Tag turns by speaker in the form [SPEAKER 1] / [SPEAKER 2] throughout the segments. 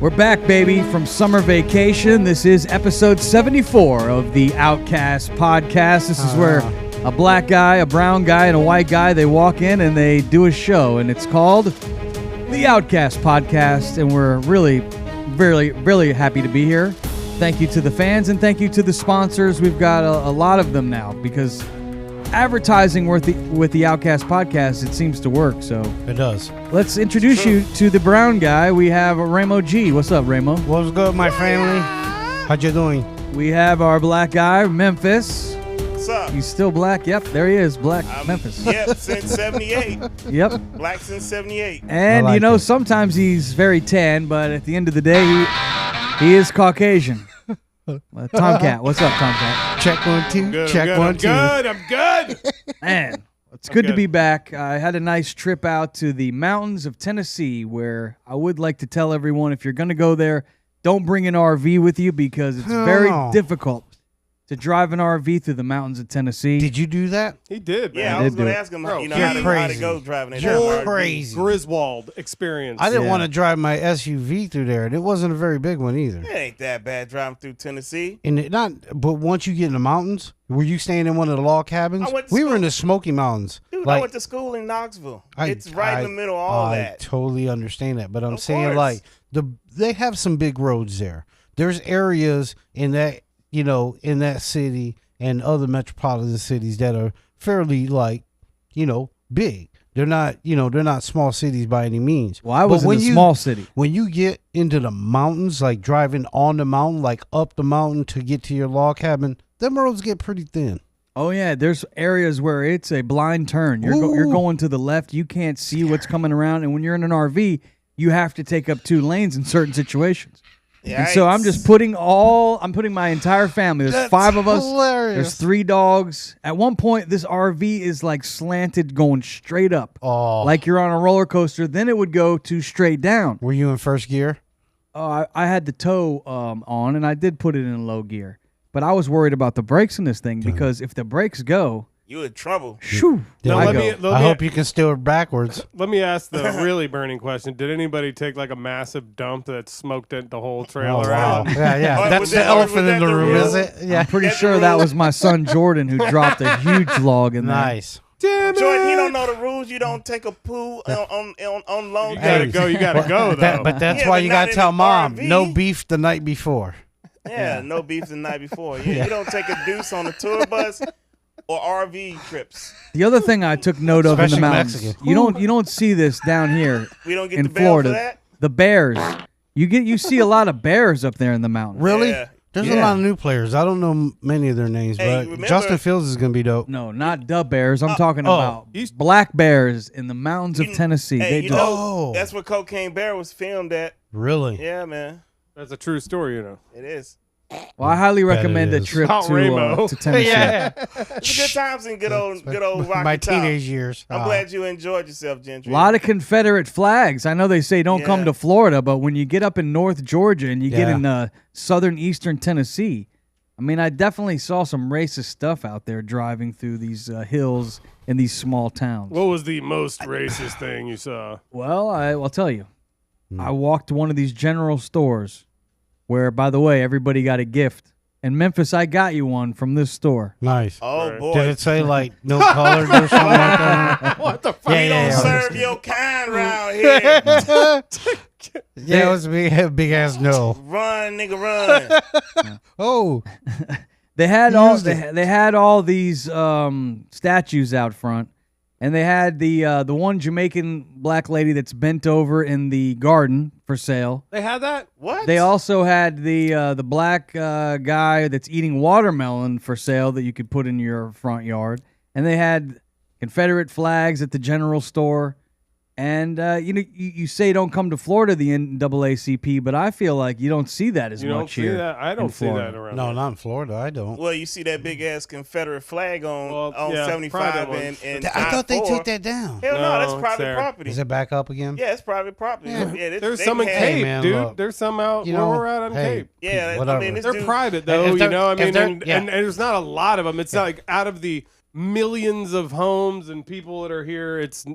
[SPEAKER 1] We're back, baby, from summer vacation. This is episode 74 of the Outcast Podcast. This is where a black guy, a brown guy, and a white guy, they walk in and they do a show, and it's called the Outcast Podcast, and we're really, really, really happy to be here. Thank you to the fans, and thank you to the sponsors. We've got a lot of them now, because advertising with the Outcast Podcast, it seems to work. So
[SPEAKER 2] it does.
[SPEAKER 1] Let's introduce you to the brown guy. We have Ramo G. What's up, Ramo?
[SPEAKER 2] What's good, my family? How you doing?
[SPEAKER 1] We have our black guy, Memphis.
[SPEAKER 3] What's up?
[SPEAKER 1] He's still black. Yep, there he is, black Memphis.
[SPEAKER 3] Yep, since 78.
[SPEAKER 1] Yep.
[SPEAKER 3] Black since 78.
[SPEAKER 1] And,
[SPEAKER 2] like it.
[SPEAKER 1] Sometimes he's very tan, but at the end of the day, he is Caucasian. Tomcat. What's up, Tomcat?
[SPEAKER 2] Check 1 2.
[SPEAKER 3] Good,
[SPEAKER 2] Check
[SPEAKER 3] I'm
[SPEAKER 2] 1 2.
[SPEAKER 3] I'm good.
[SPEAKER 1] Man, it's good to be back. I had a nice trip out to the mountains of Tennessee, where I would like to tell everyone, if you're going to go there, don't bring an RV with you, because it's very difficult to drive an RV through the mountains of Tennessee.
[SPEAKER 2] Did you do that?
[SPEAKER 4] He did, man.
[SPEAKER 3] Yeah, I was going to ask him,
[SPEAKER 4] Bro,
[SPEAKER 3] how to go driving it.
[SPEAKER 2] You're crazy.
[SPEAKER 4] Griswold experience.
[SPEAKER 2] I didn't want to drive my SUV through there, and it wasn't a very big one either.
[SPEAKER 3] It ain't that bad driving through Tennessee.
[SPEAKER 2] But once you get in the mountains, were you staying in one of the log cabins?
[SPEAKER 3] We
[SPEAKER 2] were in the Smoky Mountains.
[SPEAKER 3] Dude, I went to school in Knoxville. It's right in the middle of all that.
[SPEAKER 2] I totally understand that, but I'm
[SPEAKER 3] Of
[SPEAKER 2] saying
[SPEAKER 3] course.
[SPEAKER 2] they have some big roads there. There's areas in that in that city and other metropolitan cities that are fairly big. They're not small cities by any means.
[SPEAKER 1] Well, I was in a small city.
[SPEAKER 2] When you get into the mountains, like driving on the mountain, like up the mountain to get to your log cabin, them roads get pretty thin.
[SPEAKER 1] Oh, yeah, there's areas where it's a blind turn. You're going to the left. You can't see what's coming around. And when you're in an RV, you have to take up 2 lanes in certain situations. And so I'm putting my entire family. There's 5 of us.
[SPEAKER 2] Hilarious.
[SPEAKER 1] There's 3 dogs. At one point, this RV is like slanted, going straight up.
[SPEAKER 2] Oh.
[SPEAKER 1] Like you're on a roller coaster. Then it would go to straight down.
[SPEAKER 2] Were you in first gear?
[SPEAKER 1] I had the tow on, and I did put it in low gear. But I was worried about the brakes in this thing, because if the brakes go,
[SPEAKER 3] You in trouble.
[SPEAKER 1] shoo,
[SPEAKER 4] No,
[SPEAKER 1] I
[SPEAKER 4] let
[SPEAKER 1] go.
[SPEAKER 4] me-
[SPEAKER 2] I hope you can steer it backwards.
[SPEAKER 4] Let me ask the really burning question. Did anybody take like a massive dump that smoked the whole trailer out?
[SPEAKER 2] Yeah.
[SPEAKER 3] Oh,
[SPEAKER 2] That's
[SPEAKER 3] was
[SPEAKER 2] the
[SPEAKER 3] that-
[SPEAKER 2] elephant
[SPEAKER 3] was that
[SPEAKER 2] in the
[SPEAKER 3] the
[SPEAKER 2] room,
[SPEAKER 3] rule?
[SPEAKER 2] is it? Yeah.
[SPEAKER 1] I'm pretty
[SPEAKER 3] That's
[SPEAKER 1] sure
[SPEAKER 3] the
[SPEAKER 1] that
[SPEAKER 3] rule.
[SPEAKER 1] was my son Jordan who dropped a huge log in there.
[SPEAKER 2] Nice.
[SPEAKER 4] Damn it!
[SPEAKER 3] Jordan, you don't know the rules. You don't take a poo on long
[SPEAKER 4] You gotta
[SPEAKER 3] term.
[SPEAKER 4] go. You gotta go though.
[SPEAKER 2] But that's
[SPEAKER 3] Yeah,
[SPEAKER 2] why
[SPEAKER 3] but
[SPEAKER 2] you
[SPEAKER 3] not
[SPEAKER 2] gotta
[SPEAKER 3] in
[SPEAKER 2] tell
[SPEAKER 3] an
[SPEAKER 2] mom,
[SPEAKER 3] RV.
[SPEAKER 2] no beef the night before.
[SPEAKER 3] Yeah, no beef the night before. Yeah, you don't take a deuce on a tour bus or RV trips.
[SPEAKER 1] The other thing I took note of
[SPEAKER 2] Especially
[SPEAKER 1] in the mountains,
[SPEAKER 2] Mexican.
[SPEAKER 1] you don't see this down here
[SPEAKER 3] We don't get
[SPEAKER 1] in
[SPEAKER 3] the bail
[SPEAKER 1] Florida.
[SPEAKER 3] for that.
[SPEAKER 1] The bears, you see a lot of bears up there in the mountains.
[SPEAKER 2] Really?
[SPEAKER 3] Yeah.
[SPEAKER 2] There's a
[SPEAKER 1] Yeah.
[SPEAKER 2] lot of new players. I don't know many of their names,
[SPEAKER 3] Hey,
[SPEAKER 2] but
[SPEAKER 3] remember-
[SPEAKER 2] Justin Fields is gonna be dope.
[SPEAKER 1] No, not the bears. I'm talking about
[SPEAKER 4] he's-
[SPEAKER 1] black bears in the mountains of Tennessee.
[SPEAKER 3] Hey,
[SPEAKER 1] They
[SPEAKER 3] you
[SPEAKER 1] do.
[SPEAKER 3] know,
[SPEAKER 2] Oh.
[SPEAKER 3] that's where Cocaine Bear was filmed at.
[SPEAKER 2] Really?
[SPEAKER 3] Yeah, man,
[SPEAKER 4] That's a true story,
[SPEAKER 3] it is.
[SPEAKER 1] Well, I highly recommend a
[SPEAKER 2] is.
[SPEAKER 1] trip
[SPEAKER 4] Not Ramo.
[SPEAKER 1] to Tennessee.
[SPEAKER 3] It's good times in good old Rocky
[SPEAKER 2] My
[SPEAKER 3] Top.
[SPEAKER 2] teenage years.
[SPEAKER 3] I'm glad you enjoyed yourself, Gentry.
[SPEAKER 1] A lot of Confederate flags. I know they say don't come
[SPEAKER 3] Yeah.
[SPEAKER 1] to Florida, but when you get up in North Georgia and you get
[SPEAKER 2] Yeah.
[SPEAKER 1] in southern eastern Tennessee, I mean, I definitely saw some racist stuff out there driving through these hills in these small towns.
[SPEAKER 4] What was the most racist thing you saw?
[SPEAKER 1] Well, I'll tell you. I walked to one of these general stores where, by the way, everybody got a gift. In Memphis, I got you one from this store.
[SPEAKER 2] Nice.
[SPEAKER 3] Oh
[SPEAKER 4] Right.
[SPEAKER 3] boy,
[SPEAKER 2] Did it say like no colored or something like that?
[SPEAKER 4] What the fuck?
[SPEAKER 3] we
[SPEAKER 2] Yeah,
[SPEAKER 3] don't
[SPEAKER 2] yeah,
[SPEAKER 3] serve your kind round here.
[SPEAKER 2] Yeah, it was a big ass no.
[SPEAKER 3] Run, nigga, run.
[SPEAKER 2] Oh,
[SPEAKER 1] They had all these statues out front, and they had the one Jamaican black lady that's bent over in the garden for sale.
[SPEAKER 4] They had that?
[SPEAKER 3] What?
[SPEAKER 1] They also had the black guy that's eating watermelon for sale that you could put in your front yard, and they had Confederate flags at the general store. And you say don't come to Florida, the NAACP, but I feel like you don't see that as
[SPEAKER 4] You don't
[SPEAKER 1] much
[SPEAKER 4] see
[SPEAKER 1] here.
[SPEAKER 4] that? I
[SPEAKER 1] in
[SPEAKER 4] don't see
[SPEAKER 1] Florida.
[SPEAKER 4] that around.
[SPEAKER 2] no,
[SPEAKER 4] here.
[SPEAKER 2] not in Florida. I don't.
[SPEAKER 3] Well, you see that big ass Confederate flag on
[SPEAKER 4] yeah,
[SPEAKER 3] 75
[SPEAKER 4] private
[SPEAKER 3] and
[SPEAKER 2] I thought they
[SPEAKER 3] 94.
[SPEAKER 2] took that down.
[SPEAKER 3] Hell no,
[SPEAKER 4] No,
[SPEAKER 3] that's
[SPEAKER 4] it's
[SPEAKER 3] private
[SPEAKER 4] there.
[SPEAKER 3] property.
[SPEAKER 2] Is it back up again?
[SPEAKER 3] Yeah, it's private property.
[SPEAKER 2] Yeah.
[SPEAKER 3] Yeah,
[SPEAKER 4] There's
[SPEAKER 3] they
[SPEAKER 4] some in
[SPEAKER 3] had-
[SPEAKER 4] Cape,
[SPEAKER 2] man,
[SPEAKER 4] dude.
[SPEAKER 2] look,
[SPEAKER 4] There's some out
[SPEAKER 2] you
[SPEAKER 4] where
[SPEAKER 2] know,
[SPEAKER 4] we're at on
[SPEAKER 2] hey,
[SPEAKER 4] Cape.
[SPEAKER 3] Yeah,
[SPEAKER 2] whatever.
[SPEAKER 3] I mean, this
[SPEAKER 4] They're
[SPEAKER 3] dude,
[SPEAKER 4] private though,
[SPEAKER 2] If
[SPEAKER 4] you know. I
[SPEAKER 2] they're-
[SPEAKER 4] mean,
[SPEAKER 2] yeah.
[SPEAKER 4] and there's not a lot of them. It's not like out of the millions of homes and people that are here, it's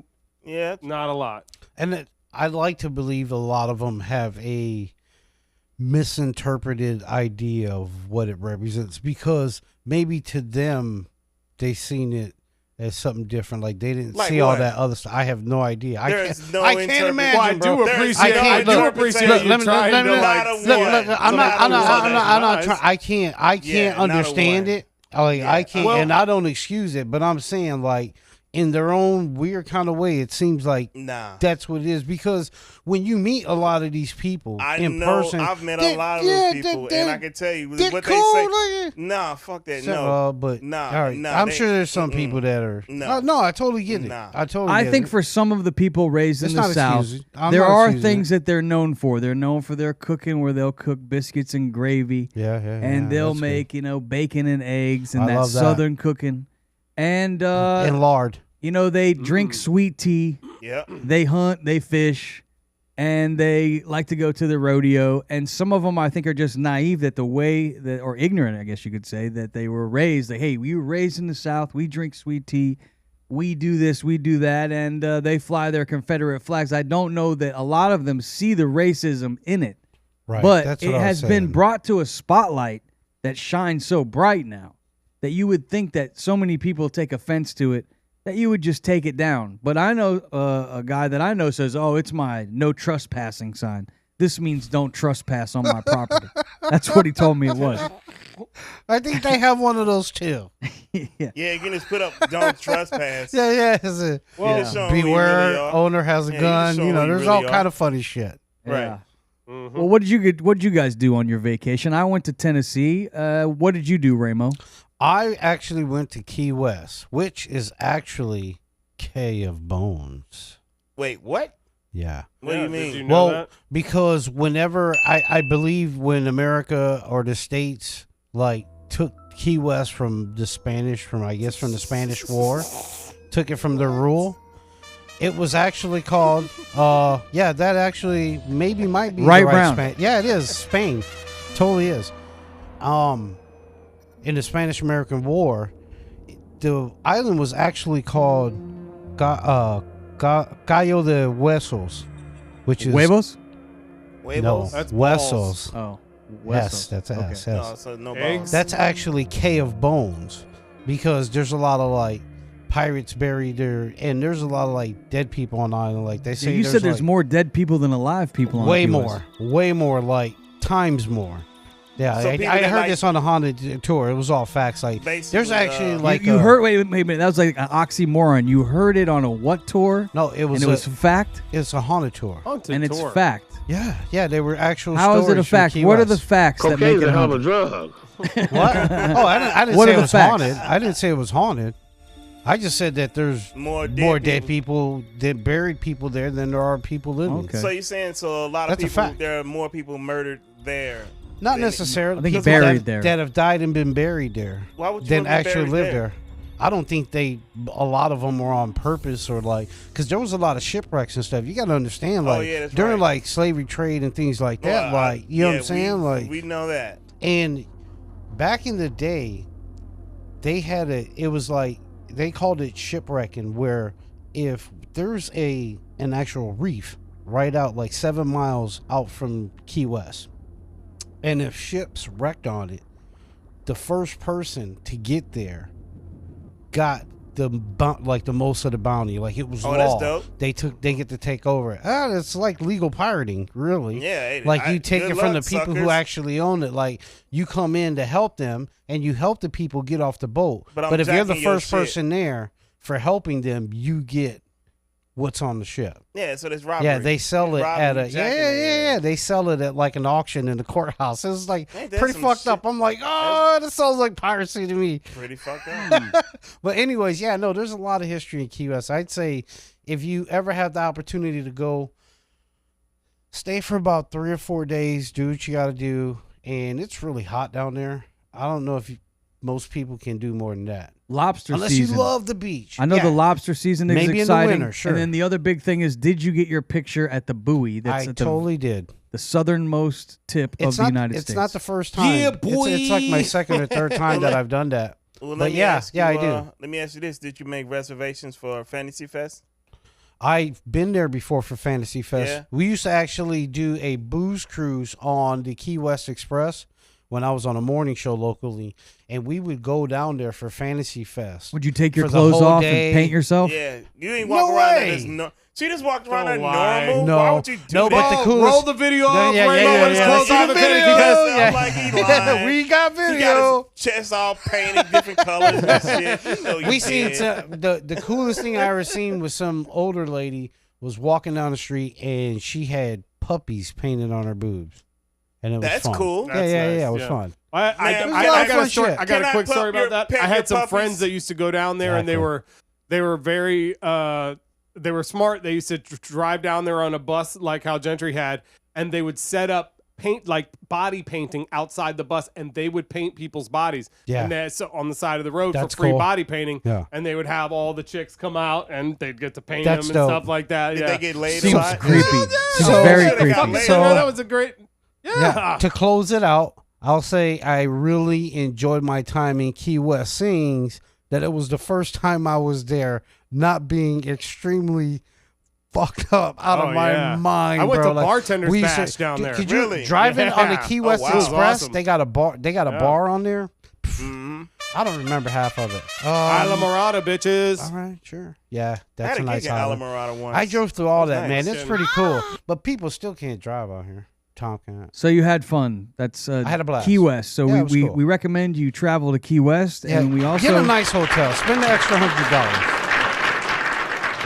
[SPEAKER 3] yeah,
[SPEAKER 4] not a lot.
[SPEAKER 2] And I'd like to believe a lot of them have a misinterpreted idea of what it represents, because maybe to them they seen it as something different. Like they didn't see all that other stuff. I have no idea. I can't imagine.
[SPEAKER 4] Well, I do appreciate.
[SPEAKER 2] I can't understand it. Like I can't, and I don't excuse it. But I'm saying, like, in their own weird kind of way, it seems like that's what it is. Because when you meet a lot of these people in person,
[SPEAKER 3] I've met a lot of those people, and I can tell you what they say. Nah, fuck that. No,
[SPEAKER 2] but I'm sure there's some people that are. No, I totally get it. I
[SPEAKER 1] think for some of the people raised in the South, there are things that they're known for. They're known for their cooking, where they'll cook biscuits and gravy.
[SPEAKER 2] And
[SPEAKER 1] they'll make bacon and eggs and that Southern cooking. And
[SPEAKER 2] lard.
[SPEAKER 1] They drink sweet tea.
[SPEAKER 3] Yeah.
[SPEAKER 1] They hunt, they fish, and they like to go to the rodeo. And some of them, I think, are just naive that the way that, or ignorant, I guess you could say, that they were raised. Like, hey, we were raised in the South. We drink sweet tea. We do this, we do that, and they fly their Confederate flags. I don't know that a lot of them see the racism in it.
[SPEAKER 2] Right.
[SPEAKER 1] But it has been brought to a spotlight that shines so bright now that you would think that so many people take offense to it that you would just take it down. But I know a guy that I know says, oh, it's my no trespassing sign. This means don't trespass on my property. That's what he told me it was.
[SPEAKER 2] I think they have one of those too.
[SPEAKER 3] Yeah, you can just put up don't trespass.
[SPEAKER 2] Beware, owner has a gun. There's all kind of funny shit.
[SPEAKER 3] Right.
[SPEAKER 1] Yeah. Mm-hmm. Well, what did you guys do on your vacation? I went to Tennessee. What did you do, Ramo?
[SPEAKER 2] I actually went to Key West, which is actually Cay of Bones.
[SPEAKER 3] Wait, what?
[SPEAKER 2] Yeah.
[SPEAKER 3] What do you mean?
[SPEAKER 4] Did you know that?
[SPEAKER 2] Because whenever I believe when America or the States took Key West from the Spanish War, took it from their rule, it was actually called that actually maybe might be
[SPEAKER 1] right round.
[SPEAKER 2] Yeah, it is Spain. Totally is. In the Spanish-American War, the island was actually called Gallo de Huesos, which is
[SPEAKER 1] Huevos?
[SPEAKER 2] No,
[SPEAKER 4] that's
[SPEAKER 2] Huesos.
[SPEAKER 1] Oh,
[SPEAKER 2] Yes, that's an
[SPEAKER 1] okay.
[SPEAKER 2] S. Yes.
[SPEAKER 3] No, so no
[SPEAKER 4] Eggs?
[SPEAKER 3] balls.
[SPEAKER 2] That's actually Cay of Bones, because there's a lot of pirates buried there, and there's a lot of dead people on the island. Like they say,
[SPEAKER 1] you said there's more dead people than alive people on
[SPEAKER 2] way
[SPEAKER 1] Key
[SPEAKER 2] more,
[SPEAKER 1] West.
[SPEAKER 2] way more, times more. Yeah,
[SPEAKER 3] So
[SPEAKER 2] I heard this on a haunted tour. It was all facts. There's actually
[SPEAKER 1] you heard. Wait a minute. That was like an oxymoron. You heard it on a what tour?
[SPEAKER 2] No, it was.
[SPEAKER 1] And it was fact.
[SPEAKER 2] It's a haunted tour.
[SPEAKER 1] And it's fact.
[SPEAKER 2] Yeah, they were actual.
[SPEAKER 1] How is it a
[SPEAKER 2] stories from
[SPEAKER 1] fact?
[SPEAKER 2] Key
[SPEAKER 1] What are
[SPEAKER 2] West.
[SPEAKER 1] the facts that make it
[SPEAKER 5] a hell of a
[SPEAKER 1] haunted?
[SPEAKER 5] drug.
[SPEAKER 2] What? Oh, I didn't
[SPEAKER 1] What
[SPEAKER 2] say
[SPEAKER 1] are
[SPEAKER 2] it
[SPEAKER 1] the
[SPEAKER 2] was
[SPEAKER 1] facts?
[SPEAKER 2] haunted. I didn't say it was haunted. I just said that there's
[SPEAKER 3] more
[SPEAKER 2] dead people, buried people there than there are people living.
[SPEAKER 1] Okay.
[SPEAKER 3] So you're saying a lot of
[SPEAKER 2] That's a
[SPEAKER 3] people,
[SPEAKER 2] fact.
[SPEAKER 3] there are more people murdered there.
[SPEAKER 2] Not necessarily.
[SPEAKER 1] I think
[SPEAKER 2] people
[SPEAKER 1] buried there.
[SPEAKER 2] that have died and been buried there.
[SPEAKER 3] Why would you
[SPEAKER 2] than
[SPEAKER 3] want to be
[SPEAKER 2] actually
[SPEAKER 3] buried
[SPEAKER 2] live there? I don't think a lot of them were on purpose or because there was a lot of shipwrecks and stuff. You got to understand,
[SPEAKER 3] that's
[SPEAKER 2] during
[SPEAKER 3] right.
[SPEAKER 2] slavery trade and things like that,
[SPEAKER 3] Well,
[SPEAKER 2] you know what I'm saying?
[SPEAKER 3] We know that.
[SPEAKER 2] And back in the day, they had it was they called it shipwrecking, where if there's an actual reef right out 7 miles out from Key West, and if ships wrecked on it, the first person to get there got the most of the bounty. It was law.
[SPEAKER 3] That's dope.
[SPEAKER 2] They get to take over it. It's like legal pirating, really.
[SPEAKER 3] Yeah.
[SPEAKER 2] You take it from the people
[SPEAKER 3] suckers.
[SPEAKER 2] who actually own it. You come in to help them, and you help the people get off the boat.
[SPEAKER 3] But
[SPEAKER 2] if you're the
[SPEAKER 3] jacking your
[SPEAKER 2] first person there for helping them, you get what's on the ship.
[SPEAKER 3] Yeah, so there's robbery.
[SPEAKER 2] Yeah, they sell it at a
[SPEAKER 3] yeah.
[SPEAKER 2] They sell it at an auction in the courthouse. It's
[SPEAKER 3] Ain't that
[SPEAKER 2] pretty
[SPEAKER 3] some
[SPEAKER 2] fucked
[SPEAKER 3] shit?
[SPEAKER 2] up. I'm like, this sounds like piracy to me.
[SPEAKER 3] Pretty fucked up.
[SPEAKER 2] But anyways, there's a lot of history in Key West. I'd say if you ever have the opportunity to go, stay for about 3 or 4 days, do what you got to do, and it's really hot down there. I don't know if most people can do more than that.
[SPEAKER 1] Lobster
[SPEAKER 2] Unless
[SPEAKER 1] season.
[SPEAKER 2] you love the beach.
[SPEAKER 1] I know the lobster season is
[SPEAKER 2] Maybe
[SPEAKER 1] exciting.
[SPEAKER 2] in the winter, sure.
[SPEAKER 1] And then the other big thing is, did you get your picture at the buoy? That's
[SPEAKER 2] I
[SPEAKER 1] at
[SPEAKER 2] totally did.
[SPEAKER 1] the southernmost tip of the United States.
[SPEAKER 2] It's not the first time.
[SPEAKER 3] Yeah, boy.
[SPEAKER 2] It's like my second or third time that I've done that.
[SPEAKER 3] Well,
[SPEAKER 2] But I do.
[SPEAKER 3] Let me ask you this: did you make reservations for Fantasy Fest?
[SPEAKER 2] I've been there before for Fantasy Fest.
[SPEAKER 3] Yeah.
[SPEAKER 2] We used to actually do a booze cruise on the Key West Express when I was on a morning show locally, and we would go down there for Fantasy Fest.
[SPEAKER 1] Would you take your
[SPEAKER 2] For the
[SPEAKER 1] clothes
[SPEAKER 2] whole
[SPEAKER 1] off
[SPEAKER 2] day.
[SPEAKER 1] and paint yourself?
[SPEAKER 3] Yeah, you ain't walk
[SPEAKER 2] No
[SPEAKER 3] around
[SPEAKER 2] way.
[SPEAKER 3] as no. She just walked around
[SPEAKER 4] Oh,
[SPEAKER 3] as
[SPEAKER 4] why?
[SPEAKER 3] normal.
[SPEAKER 2] No.
[SPEAKER 3] Why would you do
[SPEAKER 2] No,
[SPEAKER 3] that?
[SPEAKER 2] but the coolest.
[SPEAKER 4] Roll the video off.
[SPEAKER 2] Yeah,
[SPEAKER 4] Rainbow
[SPEAKER 2] yeah,
[SPEAKER 4] with his
[SPEAKER 2] yeah.
[SPEAKER 4] clothes
[SPEAKER 2] See
[SPEAKER 4] off
[SPEAKER 2] the
[SPEAKER 4] and Fantasy
[SPEAKER 2] video.
[SPEAKER 4] Fest.
[SPEAKER 2] Yeah.
[SPEAKER 3] I'm like, he lying.
[SPEAKER 2] We got
[SPEAKER 3] He
[SPEAKER 2] video.
[SPEAKER 3] got his chest all painted different colors and shit. You know you
[SPEAKER 2] We seen
[SPEAKER 3] did.
[SPEAKER 2] the coolest thing I ever seen was some older lady was walking down the street and she had puppies painted on her boobs, and it was
[SPEAKER 3] That's
[SPEAKER 2] fun.
[SPEAKER 3] cool.
[SPEAKER 2] Yeah,
[SPEAKER 4] That's
[SPEAKER 2] yeah,
[SPEAKER 4] nice,
[SPEAKER 2] yeah. It was
[SPEAKER 4] yeah.
[SPEAKER 2] fun.
[SPEAKER 4] I
[SPEAKER 3] Man,
[SPEAKER 2] it was
[SPEAKER 4] got
[SPEAKER 2] a lot
[SPEAKER 4] a
[SPEAKER 2] of fun
[SPEAKER 4] story.
[SPEAKER 2] shit.
[SPEAKER 4] I got
[SPEAKER 3] Can
[SPEAKER 4] a
[SPEAKER 3] I
[SPEAKER 4] quick
[SPEAKER 3] put
[SPEAKER 4] story
[SPEAKER 3] your
[SPEAKER 4] about that.
[SPEAKER 3] pet
[SPEAKER 4] I had
[SPEAKER 3] your
[SPEAKER 4] some
[SPEAKER 3] puppies?
[SPEAKER 4] friends that used to go down there, and
[SPEAKER 2] Exactly.
[SPEAKER 4] they were very they were smart. They used to drive down there on a bus like how Gentry had, and they would set up paint like body painting outside the bus, and they would paint people's bodies.
[SPEAKER 2] Yeah.
[SPEAKER 4] And that's on the side of the road
[SPEAKER 2] That's
[SPEAKER 4] for free
[SPEAKER 2] cool.
[SPEAKER 4] body painting.
[SPEAKER 2] Yeah.
[SPEAKER 4] And they would have all the chicks come out, and they'd get to paint
[SPEAKER 2] That's
[SPEAKER 4] them and
[SPEAKER 2] dope.
[SPEAKER 4] stuff like that.
[SPEAKER 3] Did
[SPEAKER 4] yeah.
[SPEAKER 3] they get laid?
[SPEAKER 1] Seems
[SPEAKER 3] a lot?
[SPEAKER 1] creepy. Seems
[SPEAKER 2] So-
[SPEAKER 1] very
[SPEAKER 3] Should've got
[SPEAKER 1] creepy.
[SPEAKER 3] laid.
[SPEAKER 2] So-
[SPEAKER 4] that was a great. Yeah.
[SPEAKER 2] To close it out, I'll say I really enjoyed my time in Key West. Seeing that it was the first time I was there, not being extremely fucked up out
[SPEAKER 4] Oh,
[SPEAKER 2] of my
[SPEAKER 4] yeah.
[SPEAKER 2] mind.
[SPEAKER 4] I went
[SPEAKER 2] bro.
[SPEAKER 4] to Bartender's
[SPEAKER 2] we used
[SPEAKER 4] Bash down there.
[SPEAKER 2] Could you
[SPEAKER 3] Really?
[SPEAKER 2] driving on the
[SPEAKER 4] Yeah.
[SPEAKER 2] Key
[SPEAKER 3] Oh,
[SPEAKER 2] West
[SPEAKER 3] wow. That was
[SPEAKER 2] Express?
[SPEAKER 4] awesome.
[SPEAKER 2] They got a bar. They got a
[SPEAKER 4] Yeah.
[SPEAKER 2] bar on there.
[SPEAKER 3] Mhm.
[SPEAKER 2] I don't remember half of it.
[SPEAKER 4] Isla Morada, bitches.
[SPEAKER 2] All right, sure. Yeah,
[SPEAKER 3] I
[SPEAKER 2] that's
[SPEAKER 3] had
[SPEAKER 2] a
[SPEAKER 3] a
[SPEAKER 2] nice
[SPEAKER 3] gig in
[SPEAKER 2] island.
[SPEAKER 3] Alamorada once.
[SPEAKER 2] I drove through all
[SPEAKER 3] That
[SPEAKER 2] that,
[SPEAKER 3] was
[SPEAKER 2] man.
[SPEAKER 3] nice.
[SPEAKER 2] It's pretty cool, but people still can't drive out here. Tom can't.
[SPEAKER 1] So you had fun. That's
[SPEAKER 2] I had a blast.
[SPEAKER 1] Key West. So
[SPEAKER 2] Yeah, it
[SPEAKER 1] we,
[SPEAKER 2] was
[SPEAKER 1] we,
[SPEAKER 2] cool.
[SPEAKER 1] we recommend you travel to Key West, and we also
[SPEAKER 2] get a nice hotel. Spend the extra $100.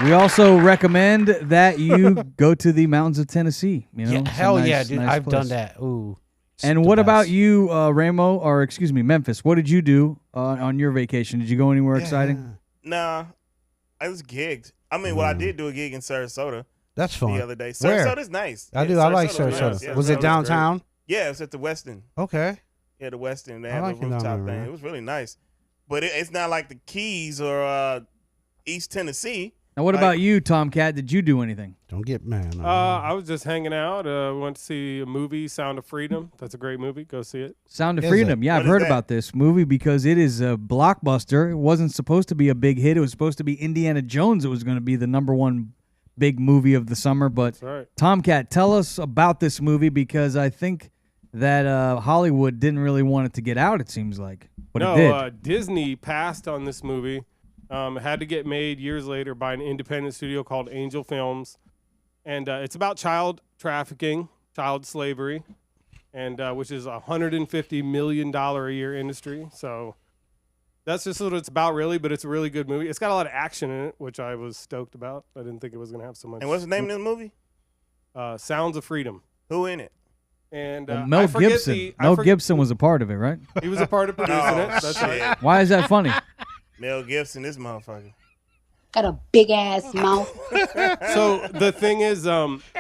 [SPEAKER 1] we also recommend that you go to the mountains of Tennessee. You know,
[SPEAKER 2] Yeah,
[SPEAKER 1] It's a
[SPEAKER 2] hell
[SPEAKER 1] nice-
[SPEAKER 2] yeah, dude.
[SPEAKER 1] nice
[SPEAKER 2] I've
[SPEAKER 1] place.
[SPEAKER 2] done that. Ooh. It's
[SPEAKER 1] And
[SPEAKER 2] the
[SPEAKER 1] what about
[SPEAKER 2] best.
[SPEAKER 1] you, Ramo, or excuse me, Memphis? What did you do on your vacation? Did you go anywhere exciting?
[SPEAKER 3] Nah, I was gigged. I mean, well, I did do a gig in Sarasota
[SPEAKER 2] That's fun.
[SPEAKER 3] the other day.
[SPEAKER 2] Where?
[SPEAKER 3] Sarasota's nice.
[SPEAKER 2] I
[SPEAKER 3] Yeah,
[SPEAKER 2] do. I like
[SPEAKER 3] was
[SPEAKER 2] Sarasota.
[SPEAKER 3] nice. Yeah,
[SPEAKER 2] was it
[SPEAKER 3] Sarasota's
[SPEAKER 2] downtown?
[SPEAKER 3] great. Yeah, it's at the Westin.
[SPEAKER 2] Okay.
[SPEAKER 3] Yeah, the Westin. They
[SPEAKER 2] I
[SPEAKER 3] had
[SPEAKER 2] like
[SPEAKER 3] the
[SPEAKER 2] it down
[SPEAKER 3] rooftop
[SPEAKER 2] there,
[SPEAKER 3] thing.
[SPEAKER 2] man.
[SPEAKER 3] It was really nice. But it's not like the Keys or East Tennessee.
[SPEAKER 1] Now, what
[SPEAKER 3] Like-
[SPEAKER 1] about you, Tomcat? Did you do anything?
[SPEAKER 2] Don't get mad.
[SPEAKER 4] I was just hanging out. We went to see a movie, Sound of Freedom. That's a great movie. Go see it.
[SPEAKER 1] Sound of
[SPEAKER 2] Is
[SPEAKER 1] Freedom.
[SPEAKER 2] it?
[SPEAKER 1] Yeah,
[SPEAKER 3] What
[SPEAKER 1] I've
[SPEAKER 3] is
[SPEAKER 1] heard
[SPEAKER 3] that?
[SPEAKER 1] about this movie because it is a blockbuster. It wasn't supposed to be a big hit. It was supposed to be Indiana Jones. It was going to be the #1 big movie of the summer. But
[SPEAKER 4] That's right.
[SPEAKER 1] Tomcat, tell us about this movie because I think that Hollywood didn't really want it to get out, it seems like. But it did.
[SPEAKER 4] No, Disney passed on this movie. It had to get made years later by an independent studio called Angel Films. And it's about child trafficking, child slavery, and which is a $150 million a year industry. So that's just what it's about, really. But it's a really good movie. It's got a lot of action in it, which I was stoked about. I didn't think it was going to have so much.
[SPEAKER 3] And what's the name of this movie?
[SPEAKER 4] Sounds of Freedom.
[SPEAKER 3] Who in it?
[SPEAKER 4] And
[SPEAKER 1] Well,
[SPEAKER 4] I
[SPEAKER 1] Mel
[SPEAKER 4] forget
[SPEAKER 1] Gibson.
[SPEAKER 4] the- I
[SPEAKER 1] Mel
[SPEAKER 4] forget-
[SPEAKER 1] Gibson was a part of it, right?
[SPEAKER 4] He was a part of producing
[SPEAKER 3] Oh,
[SPEAKER 4] it. That's right.
[SPEAKER 3] shit.
[SPEAKER 1] Why is that funny?
[SPEAKER 3] Mel Gibson, this motherfucker.
[SPEAKER 5] Got a big ass mouth.
[SPEAKER 4] So the thing is,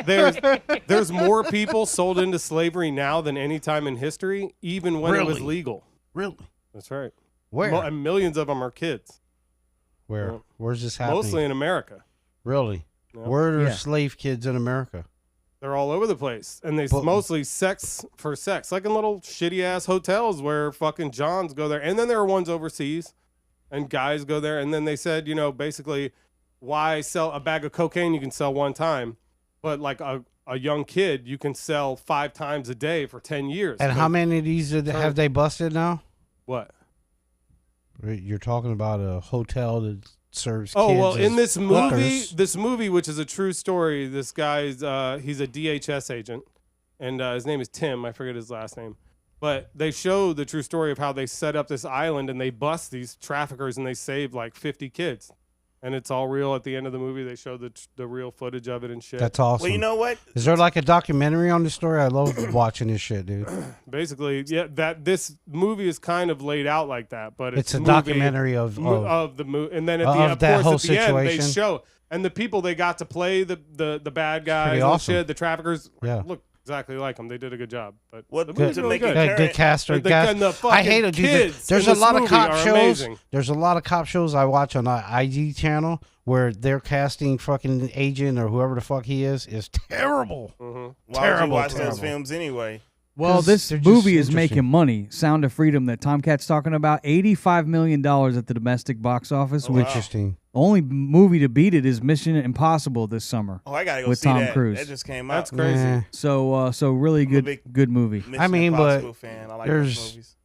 [SPEAKER 4] there's more people sold into slavery now than any time in history, even when it was
[SPEAKER 2] Really?
[SPEAKER 4] legal.
[SPEAKER 2] Really?
[SPEAKER 4] That's right.
[SPEAKER 2] Where?
[SPEAKER 4] And millions of them are kids,
[SPEAKER 2] Where? Where's this happening?
[SPEAKER 4] mostly in America.
[SPEAKER 2] Really?
[SPEAKER 4] Yeah.
[SPEAKER 2] Where are
[SPEAKER 1] Yeah.
[SPEAKER 2] slave kids in America?
[SPEAKER 4] They're all over the place, and they
[SPEAKER 2] But-
[SPEAKER 4] mostly sex for sex, like in little shitty ass hotels where fucking Johns go there, and then there are ones overseas, and guys go there, and then they said, basically, why sell a bag of cocaine you can sell one time, but like a young kid you can sell 5 times a day for 10 years.
[SPEAKER 2] And how many of these have they busted now?
[SPEAKER 4] What?
[SPEAKER 2] You're talking about a hotel that serves
[SPEAKER 4] Oh
[SPEAKER 2] kids
[SPEAKER 4] well,
[SPEAKER 2] as
[SPEAKER 4] in this movie,
[SPEAKER 2] hookers.
[SPEAKER 4] which is a true story, this guy's he's a DHS agent, and his name is Tim. I forget his last name, but they show the true story of how they set up this island and they bust these traffickers and they save like 50 kids, and it's all real. At the end of the movie, they show the real footage of it and shit.
[SPEAKER 2] That's awesome.
[SPEAKER 3] Well, you know what?
[SPEAKER 2] Is there like a documentary on this story? I love watching this shit, dude.
[SPEAKER 4] Basically, yeah, that this movie is kind of laid out like that, but
[SPEAKER 2] It's a
[SPEAKER 4] movie
[SPEAKER 2] documentary of
[SPEAKER 4] the movie, and then at
[SPEAKER 2] of
[SPEAKER 4] the of
[SPEAKER 2] that
[SPEAKER 4] course
[SPEAKER 2] whole
[SPEAKER 4] at the end they
[SPEAKER 2] situation.
[SPEAKER 4] show, and the people they got to play the bad guys
[SPEAKER 2] pretty
[SPEAKER 4] and
[SPEAKER 2] awesome.
[SPEAKER 4] shit, the traffickers,
[SPEAKER 2] Yeah.
[SPEAKER 4] look exactly like them. They did a good job. But
[SPEAKER 3] What
[SPEAKER 4] the
[SPEAKER 3] to
[SPEAKER 4] movie's really
[SPEAKER 3] make it
[SPEAKER 4] good.
[SPEAKER 2] Yeah, good cast.
[SPEAKER 4] The-
[SPEAKER 2] cast.
[SPEAKER 4] the
[SPEAKER 2] I
[SPEAKER 4] fucking
[SPEAKER 2] hate it, dude.
[SPEAKER 4] kids
[SPEAKER 2] There's
[SPEAKER 4] in
[SPEAKER 2] a
[SPEAKER 4] this
[SPEAKER 2] lot of
[SPEAKER 4] movie
[SPEAKER 2] cop
[SPEAKER 4] are
[SPEAKER 2] shows.
[SPEAKER 4] amazing.
[SPEAKER 2] There's a lot of cop shows I watch on the IG channel where they're casting fucking agent or whoever the fuck he is terrible.
[SPEAKER 4] Mhm.
[SPEAKER 3] Why would
[SPEAKER 2] Terrible,
[SPEAKER 3] you watch
[SPEAKER 2] terrible.
[SPEAKER 3] those films anyway?
[SPEAKER 1] Well,
[SPEAKER 2] 'Cause
[SPEAKER 1] this
[SPEAKER 2] they're just
[SPEAKER 1] movie is
[SPEAKER 2] interesting.
[SPEAKER 1] making money. Sound of Freedom that Tomcat's talking about, $85 million at the domestic box office,
[SPEAKER 3] Oh,
[SPEAKER 1] which
[SPEAKER 3] wow.
[SPEAKER 2] Interesting.
[SPEAKER 1] only movie to beat it is Mission Impossible this summer.
[SPEAKER 3] Oh, I gotta go
[SPEAKER 1] with
[SPEAKER 3] see
[SPEAKER 1] Tom
[SPEAKER 3] that.
[SPEAKER 1] Cruise.
[SPEAKER 3] That just came out.
[SPEAKER 4] That's crazy.
[SPEAKER 2] Yeah.
[SPEAKER 1] So really good movie.
[SPEAKER 3] Mission
[SPEAKER 2] I mean,
[SPEAKER 3] Impossible
[SPEAKER 2] but
[SPEAKER 3] fan. I like
[SPEAKER 2] there's-
[SPEAKER 3] those movies.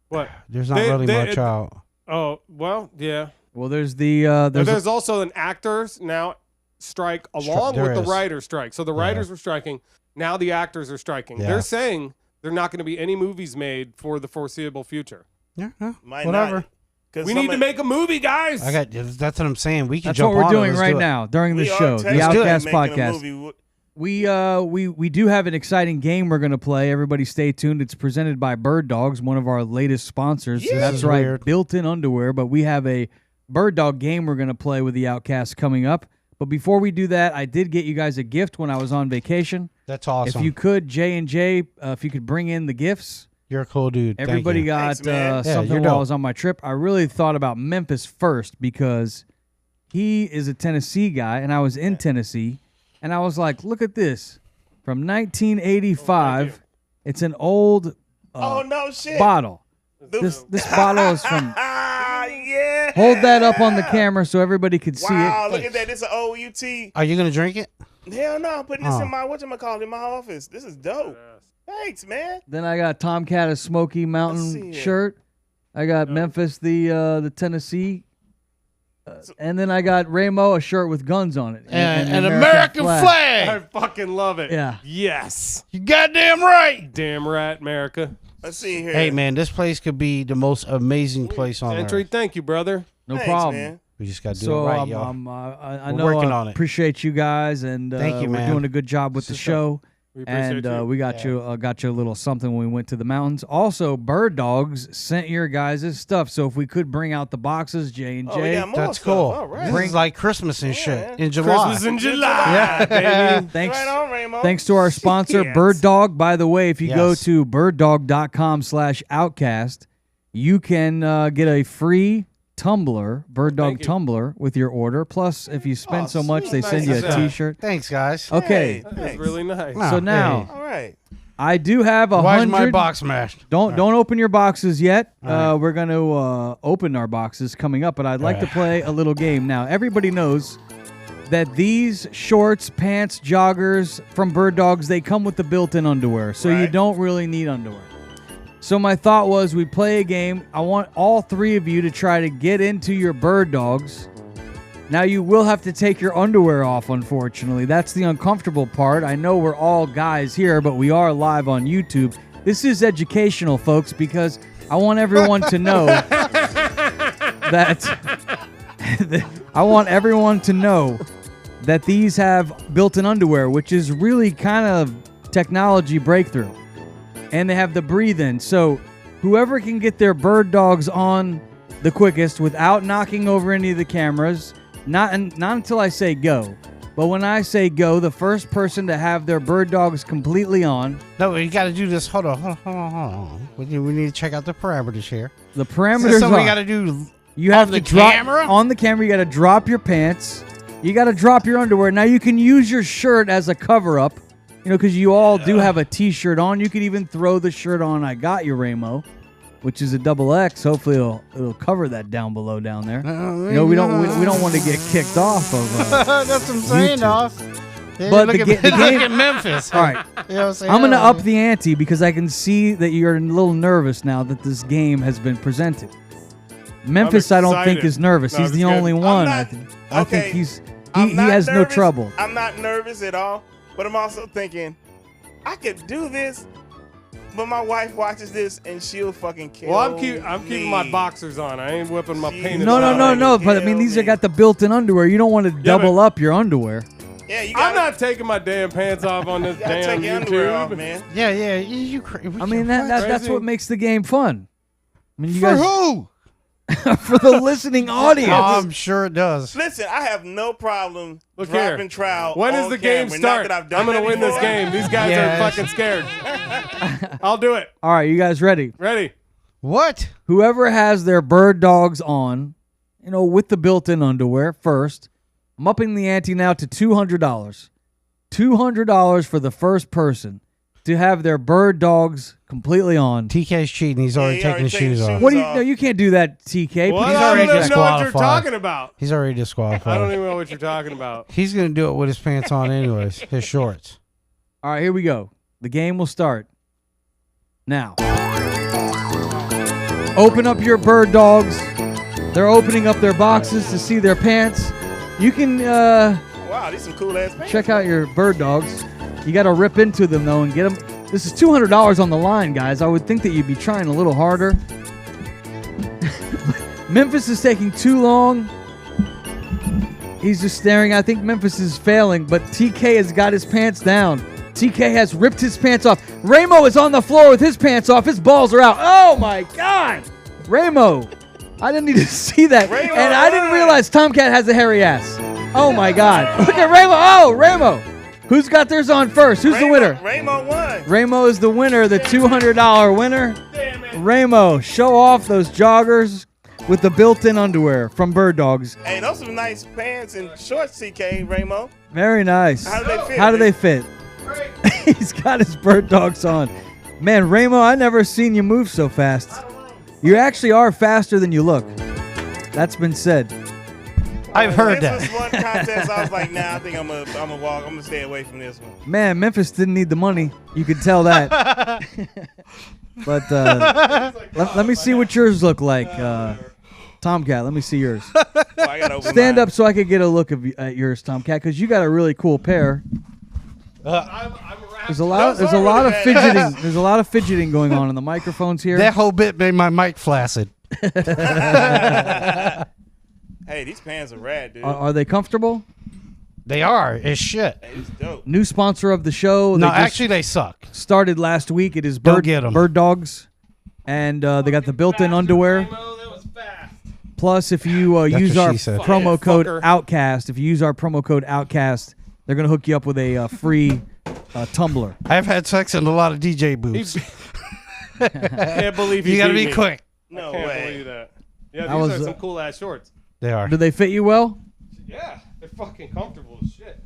[SPEAKER 4] What?
[SPEAKER 2] There's not really much out.
[SPEAKER 4] Oh, well, yeah.
[SPEAKER 1] Well, there's the
[SPEAKER 4] There's also an actors now strike along
[SPEAKER 2] there
[SPEAKER 4] with the
[SPEAKER 2] is.
[SPEAKER 4] writers strike. So the writers were striking. Now the actors are striking.
[SPEAKER 2] Yeah.
[SPEAKER 4] They're saying they're not going to be any movies made for the foreseeable future.
[SPEAKER 2] Yeah,
[SPEAKER 3] Might
[SPEAKER 2] whatever.
[SPEAKER 3] not. 'Cause
[SPEAKER 4] We need to make a movie, guys.
[SPEAKER 2] That's what I'm saying. We can
[SPEAKER 1] that's
[SPEAKER 2] jump
[SPEAKER 1] what we're
[SPEAKER 2] on it.
[SPEAKER 1] doing
[SPEAKER 2] Let's
[SPEAKER 1] right
[SPEAKER 2] do it.
[SPEAKER 1] now during the
[SPEAKER 3] We are
[SPEAKER 1] show, the
[SPEAKER 3] technically
[SPEAKER 1] Outcast
[SPEAKER 3] making a
[SPEAKER 1] Podcast.
[SPEAKER 3] movie.
[SPEAKER 1] We do have an exciting game we're going to play. Everybody stay tuned. It's presented by Bird Dogs, one of our latest sponsors.
[SPEAKER 3] Yeah.
[SPEAKER 1] That's
[SPEAKER 2] This is
[SPEAKER 1] right,
[SPEAKER 2] weird.
[SPEAKER 1] built-in underwear. But we have a Bird Dog game we're going to play with the Outcast coming up. But before we do that, I did get you guys a gift when I was on vacation.
[SPEAKER 2] That's awesome.
[SPEAKER 1] If you could, J&J, if you could bring in the gifts.
[SPEAKER 2] You're a cool dude. Thank
[SPEAKER 1] Everybody
[SPEAKER 2] you.
[SPEAKER 1] got
[SPEAKER 3] Thanks, man.
[SPEAKER 2] Yeah,
[SPEAKER 1] something
[SPEAKER 2] you're
[SPEAKER 1] while I
[SPEAKER 2] dope.
[SPEAKER 1] was on my trip. I really thought about Memphis first because he is a Tennessee guy, and I was in Tennessee, and I was like, look at this. From 1985, it's an old
[SPEAKER 3] Oh no shit.
[SPEAKER 1] bottle.
[SPEAKER 3] The-
[SPEAKER 1] This bottle is from...
[SPEAKER 3] Yeah.
[SPEAKER 1] Hold that up on the camera so everybody could see
[SPEAKER 3] Wow,
[SPEAKER 1] it.
[SPEAKER 3] look at that. This is an OUT.
[SPEAKER 2] Are you gonna drink it?
[SPEAKER 3] Hell no, I'm putting this
[SPEAKER 2] Oh.
[SPEAKER 3] in my in my office. This is dope. Thanks, man.
[SPEAKER 1] Then I got Tomcat a Smoky
[SPEAKER 3] Let's
[SPEAKER 1] Mountain
[SPEAKER 3] see it.
[SPEAKER 1] shirt. I got Memphis the Tennessee. And then I got Ramo a shirt with guns on it.
[SPEAKER 2] And
[SPEAKER 1] the
[SPEAKER 2] an American flag.
[SPEAKER 4] I fucking love it.
[SPEAKER 1] Yeah.
[SPEAKER 4] Yes.
[SPEAKER 2] You goddamn right.
[SPEAKER 4] Damn right, America.
[SPEAKER 3] Let's see here.
[SPEAKER 2] Hey man, this place could be the most amazing place on
[SPEAKER 4] Entry,
[SPEAKER 2] earth.
[SPEAKER 4] thank you, brother.
[SPEAKER 1] No
[SPEAKER 3] Thanks,
[SPEAKER 1] problem.
[SPEAKER 3] man.
[SPEAKER 2] We just gotta do
[SPEAKER 1] So
[SPEAKER 2] it right, y'all.
[SPEAKER 1] I
[SPEAKER 2] We're
[SPEAKER 1] know
[SPEAKER 2] working
[SPEAKER 1] I
[SPEAKER 2] on it.
[SPEAKER 1] appreciate you guys, and
[SPEAKER 2] Thank you,
[SPEAKER 1] we're
[SPEAKER 2] man.
[SPEAKER 1] doing a good job with the show.
[SPEAKER 4] We appreciate
[SPEAKER 1] And
[SPEAKER 4] you.
[SPEAKER 1] we got you a little something when we went to the mountains. Also, Bird Dogs sent your guys' stuff, so if we could bring out the boxes, J and
[SPEAKER 3] Oh, we
[SPEAKER 1] J.
[SPEAKER 3] got more
[SPEAKER 2] That's
[SPEAKER 3] stuff.
[SPEAKER 2] cool.
[SPEAKER 3] All right.
[SPEAKER 2] This is like Christmas and shit
[SPEAKER 3] man.
[SPEAKER 2] in July.
[SPEAKER 4] Christmas in July, baby.
[SPEAKER 1] Thanks.
[SPEAKER 3] Right on, Ramo.
[SPEAKER 1] Thanks to our sponsor,
[SPEAKER 4] Yes.
[SPEAKER 1] Bird Dog. By the way, if you go
[SPEAKER 2] Yes.
[SPEAKER 1] to birddog.com/outcast, you can get a free tumbler, Bird Dog
[SPEAKER 4] Thank you.
[SPEAKER 1] tumbler, with your order. Plus, if you spend so much,
[SPEAKER 3] sweet.
[SPEAKER 1] they send you
[SPEAKER 4] Nice.
[SPEAKER 1] a T-shirt.
[SPEAKER 2] Thanks, guys.
[SPEAKER 1] Okay,
[SPEAKER 3] Hey,
[SPEAKER 4] That's really nice.
[SPEAKER 2] Wow.
[SPEAKER 1] so now
[SPEAKER 3] All right.
[SPEAKER 1] I do have
[SPEAKER 2] Why is my
[SPEAKER 1] 100.
[SPEAKER 2] box smashed?
[SPEAKER 1] Don't open your boxes yet.
[SPEAKER 2] right.
[SPEAKER 1] We're going to open our boxes coming up, but I'd like to play a little game. Now, everybody knows that these shorts, pants, joggers from Bird Dogs, they come with the built-in underwear, so you
[SPEAKER 3] Right.
[SPEAKER 1] don't really need underwear. So my thought was we'd play a game. I want all three of you to try to get into your Bird Dogs. Now, you will have to take your underwear off, unfortunately. That's the uncomfortable part. I know we're all guys here, but we are live on YouTube. This is educational, folks, because I want everyone to know that I want everyone to know that these have built-in underwear, which is really kind of technology breakthrough. And they have the breathe-in. So whoever can get their Bird Dogs on the quickest without knocking over any of the cameras, not until I say go. But when I say go, the first person to have their Bird Dogs completely on,
[SPEAKER 2] No, you got to do this. Hold on. We need to check out the parameters here.
[SPEAKER 1] the parameters
[SPEAKER 2] So we
[SPEAKER 1] are,
[SPEAKER 2] got to do.
[SPEAKER 1] you have
[SPEAKER 2] on
[SPEAKER 1] to
[SPEAKER 2] the
[SPEAKER 1] drop
[SPEAKER 2] camera?
[SPEAKER 1] on the camera. You got to drop your pants. You got to drop your underwear. Now you can use your shirt as a cover-up, because you all do have a T-shirt on. You could even throw the shirt on. I got you, Ramo, which is a XX. Hopefully it'll cover that down below down there. We don't want to get kicked off of.
[SPEAKER 2] That's what I'm saying,
[SPEAKER 1] YouTube.
[SPEAKER 2] dog. Yeah,
[SPEAKER 1] But
[SPEAKER 2] look
[SPEAKER 1] the
[SPEAKER 2] at,
[SPEAKER 1] ga- the
[SPEAKER 2] look
[SPEAKER 1] game-
[SPEAKER 2] at Memphis.
[SPEAKER 1] All right,
[SPEAKER 2] You know what I'm saying?
[SPEAKER 1] I'm gonna up the ante because I can see that you're a little nervous now that this game has been presented. Memphis, I don't think
[SPEAKER 4] excited.
[SPEAKER 1] is nervous.
[SPEAKER 4] No,
[SPEAKER 1] He's
[SPEAKER 4] I'm
[SPEAKER 1] the
[SPEAKER 4] just
[SPEAKER 1] only
[SPEAKER 4] kidding.
[SPEAKER 1] one.
[SPEAKER 3] not-
[SPEAKER 1] I
[SPEAKER 3] okay,
[SPEAKER 1] think he
[SPEAKER 3] I'm not
[SPEAKER 1] has no
[SPEAKER 3] nervous.
[SPEAKER 1] trouble.
[SPEAKER 3] I'm not nervous at all, but I'm also thinking I could do this. But my wife watches this and she'll fucking kill
[SPEAKER 4] Well, I'm keeping my
[SPEAKER 3] me.
[SPEAKER 4] boxers on. I ain't whipping my
[SPEAKER 3] Jeez.
[SPEAKER 4] penis
[SPEAKER 1] No.
[SPEAKER 4] out.
[SPEAKER 1] But I mean, these are got the built-in underwear. You don't want to double up your underwear.
[SPEAKER 3] Yeah, you
[SPEAKER 4] I'm
[SPEAKER 3] gotta,
[SPEAKER 4] not taking my damn pants off on this
[SPEAKER 3] you gotta
[SPEAKER 4] damn
[SPEAKER 3] take your underwear
[SPEAKER 4] YouTube.
[SPEAKER 3] off, man.
[SPEAKER 2] Yeah. You crazy.
[SPEAKER 1] I mean, that's
[SPEAKER 4] Crazy.
[SPEAKER 1] what makes the game fun. I mean, you
[SPEAKER 2] For
[SPEAKER 1] guys
[SPEAKER 2] who?
[SPEAKER 1] for the listening audience.
[SPEAKER 2] I'm sure it does.
[SPEAKER 3] Listen, I have no problem
[SPEAKER 4] Look
[SPEAKER 3] dropping
[SPEAKER 4] here.
[SPEAKER 3] trowel.
[SPEAKER 4] When does
[SPEAKER 3] on
[SPEAKER 4] the game
[SPEAKER 3] camera.
[SPEAKER 4] start?
[SPEAKER 3] Not that I've done
[SPEAKER 4] I'm gonna
[SPEAKER 3] that
[SPEAKER 4] win this
[SPEAKER 3] before.
[SPEAKER 4] game. These guys
[SPEAKER 2] Yes.
[SPEAKER 4] are fucking scared. I'll do it.
[SPEAKER 1] All right, you guys ready?
[SPEAKER 4] Ready?
[SPEAKER 2] What?
[SPEAKER 1] Whoever has their Bird Dogs on, with the built-in underwear first, I'm upping the ante now to $200. $200 for the first person to have their bird dogs completely on.
[SPEAKER 2] TK's cheating. He's already taking his shoes off.
[SPEAKER 1] What do you? No, you can't do that, TK.
[SPEAKER 4] Well,
[SPEAKER 2] He's
[SPEAKER 4] I
[SPEAKER 2] already
[SPEAKER 4] don't even know what you're
[SPEAKER 2] disqualified.
[SPEAKER 4] talking about.
[SPEAKER 2] He's already disqualified.
[SPEAKER 4] I don't even know what you're talking about.
[SPEAKER 2] He's going to do it with his pants on anyways, his shorts.
[SPEAKER 1] All right, here we go. The game will start now. Open up your bird dogs. They're opening up their boxes to see their pants. You can
[SPEAKER 3] Wow, these some cool ass pants.
[SPEAKER 1] check out your bird dogs. You got to rip into them, though, and get them. This is $200 on the line, guys. I would think that you'd be trying a little harder. Memphis is taking too long. He's just staring. I think Memphis is failing, but TK has got his pants down. TK has ripped his pants off. Ramo is on the floor with his pants off. His balls are out. Oh, my God. Ramo. I didn't need to see that.
[SPEAKER 3] Ramo
[SPEAKER 1] And I didn't realize Tomcat has a hairy ass. Oh, my God. Look at Ramo. Oh, Ramo. Who's got theirs on first? Who's the winner?
[SPEAKER 3] Ramo won.
[SPEAKER 1] Ramo is the winner, the $200 winner.
[SPEAKER 4] Damn it.
[SPEAKER 1] Ramo, show off those joggers with the built-in underwear from Bird Dogs.
[SPEAKER 3] Hey, those some nice pants and shorts, TK, Ramo.
[SPEAKER 1] Very nice.
[SPEAKER 3] How do they fit?
[SPEAKER 1] How do they fit? He's got his Bird Dogs on. Man, Ramo, I never seen you move so fast. You actually are faster than you look. That's been said.
[SPEAKER 2] I've heard that.
[SPEAKER 3] This was one contest. I was like, nah, I think I'm gonna walk. I'm gonna stay away from this one.
[SPEAKER 1] Man, Memphis didn't need the money. You could tell that. But let me see what yours look like. Tomcat, let me see yours.
[SPEAKER 3] Oh, I gotta open
[SPEAKER 1] Stand
[SPEAKER 3] mine.
[SPEAKER 1] up so I could get a look at yours, Tomcat, because you got a really cool pair. There's a lot of fidgeting. There's a lot of fidgeting going on in the microphones here.
[SPEAKER 2] That whole bit made my mic flaccid.
[SPEAKER 3] Hey, these pants are rad, dude.
[SPEAKER 1] Are they comfortable?
[SPEAKER 2] They are. It's shit.
[SPEAKER 3] Hey, it's dope.
[SPEAKER 1] New sponsor of the show.
[SPEAKER 2] No,
[SPEAKER 1] They just
[SPEAKER 2] actually, they suck.
[SPEAKER 1] started last week. It is
[SPEAKER 2] Don't get 'em.
[SPEAKER 1] Bird Dogs, and they got the built-in underwear.
[SPEAKER 4] Ramo, that was fast.
[SPEAKER 1] Plus, if you
[SPEAKER 2] That's
[SPEAKER 1] use
[SPEAKER 2] what
[SPEAKER 1] our
[SPEAKER 2] she said.
[SPEAKER 1] promo code
[SPEAKER 4] Fucker.
[SPEAKER 1] Outcast, they're gonna hook you up with a free tumbler.
[SPEAKER 2] I've had sex in a lot of DJ booths.
[SPEAKER 4] Can't believe
[SPEAKER 2] You got to
[SPEAKER 4] beat
[SPEAKER 2] be
[SPEAKER 4] me.
[SPEAKER 2] quick.
[SPEAKER 3] No
[SPEAKER 4] Can't
[SPEAKER 3] way.
[SPEAKER 4] believe that. Yeah,
[SPEAKER 1] That
[SPEAKER 4] these
[SPEAKER 1] was,
[SPEAKER 4] are some cool ass shorts.
[SPEAKER 2] They are.
[SPEAKER 1] Do they fit you well?
[SPEAKER 4] Yeah, they're fucking comfortable as shit.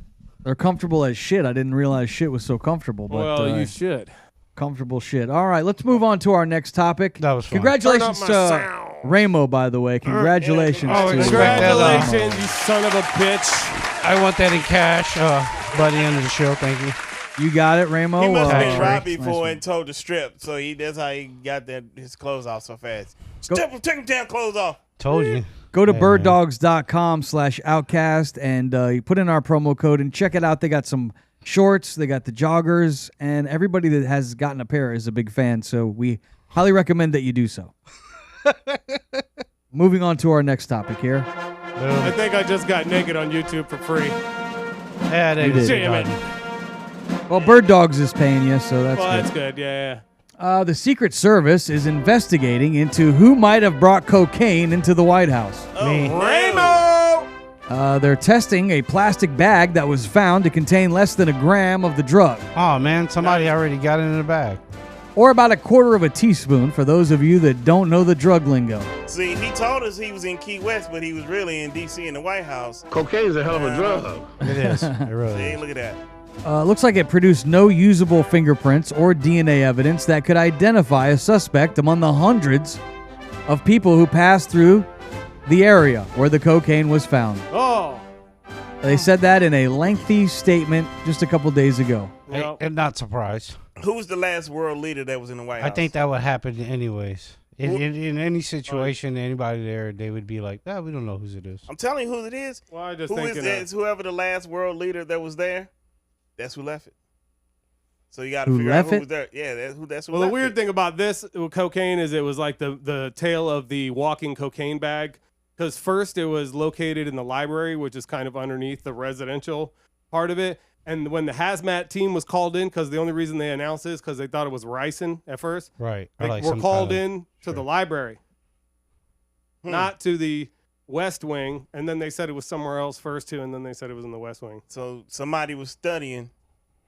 [SPEAKER 1] They're comfortable as shit. I didn't realize shit was so comfortable. But,
[SPEAKER 4] Well, you should.
[SPEAKER 1] comfortable shit. All right, let's move on to our next topic.
[SPEAKER 2] That was fun.
[SPEAKER 1] Congratulations
[SPEAKER 4] Turn up my
[SPEAKER 1] to
[SPEAKER 4] sound.
[SPEAKER 1] Ramo, by the way. Congratulations
[SPEAKER 3] Oh,
[SPEAKER 1] to
[SPEAKER 2] expect that,
[SPEAKER 4] Congratulations, you son of a bitch.
[SPEAKER 2] I want that in cash by the end of the show. Thank you.
[SPEAKER 1] You got it, Ramo.
[SPEAKER 3] He must have been
[SPEAKER 1] Nice
[SPEAKER 3] robbed before
[SPEAKER 1] one.
[SPEAKER 3] and told to strip, so that's how he got his clothes off so fast.
[SPEAKER 1] Go-
[SPEAKER 3] Take them damn clothes off.
[SPEAKER 2] Told you.
[SPEAKER 1] Go to
[SPEAKER 2] Hey,
[SPEAKER 1] birddogs.com/outcast and you put in our promo code and check it out. They got some shorts, they got the joggers, and everybody that has gotten a pair is a big fan, so we highly recommend that you do so. Moving on to our next topic here.
[SPEAKER 4] I think I just got naked on YouTube for free.
[SPEAKER 2] Yeah, they
[SPEAKER 1] You did.
[SPEAKER 4] Damn it.
[SPEAKER 1] Well, Bird Dogs is paying you, so that's
[SPEAKER 4] Well,
[SPEAKER 1] good.
[SPEAKER 4] that's good. Yeah.
[SPEAKER 1] The Secret Service is investigating into who might have brought cocaine into the White House.
[SPEAKER 2] Me.
[SPEAKER 3] Ramo!
[SPEAKER 1] They're testing a plastic bag that was found to contain less than a gram of the drug,
[SPEAKER 2] Oh, man. Somebody already got it in the bag.
[SPEAKER 1] or about a quarter of a teaspoon for those of you that don't know the drug lingo.
[SPEAKER 3] See, he told us he was in Key West, but he was really in D.C. in the White House.
[SPEAKER 6] Cocaine's a hell of a drug.
[SPEAKER 2] It is. It really
[SPEAKER 3] See,
[SPEAKER 2] is.
[SPEAKER 3] look at that.
[SPEAKER 1] Looks like it produced no usable fingerprints or DNA evidence that could identify a suspect among the hundreds of people who passed through the area where the cocaine was found.
[SPEAKER 4] Oh.
[SPEAKER 1] They said that in a lengthy statement just a couple days ago.
[SPEAKER 4] Yep.
[SPEAKER 2] I'm not surprised.
[SPEAKER 3] Who was the last world leader that was in the White House?
[SPEAKER 2] I think that would happen anyways. In any situation, anybody there, they would be like, we don't know whose it is.
[SPEAKER 3] I'm telling you who it is.
[SPEAKER 4] Well, I just
[SPEAKER 3] Who is
[SPEAKER 4] thinking
[SPEAKER 3] that? It's whoever the last world leader that was there. That's who left it. So you got to
[SPEAKER 1] Who
[SPEAKER 3] figure out
[SPEAKER 1] left
[SPEAKER 3] who
[SPEAKER 1] it?
[SPEAKER 3] was there. Yeah, that's who
[SPEAKER 4] Well, the
[SPEAKER 3] left
[SPEAKER 4] weird
[SPEAKER 3] it.
[SPEAKER 4] thing about this with cocaine is it was like the tale of the walking cocaine bag. Because first it was located in the library, which is kind of underneath the residential part of it. And when the hazmat team was called in, because the only reason they announced this because they thought it was ricin at first,
[SPEAKER 2] Right.
[SPEAKER 4] they were called in to the library, not to the West Wing. And then they said it was somewhere else first too, and then they said it was in the West Wing.
[SPEAKER 3] So somebody was studying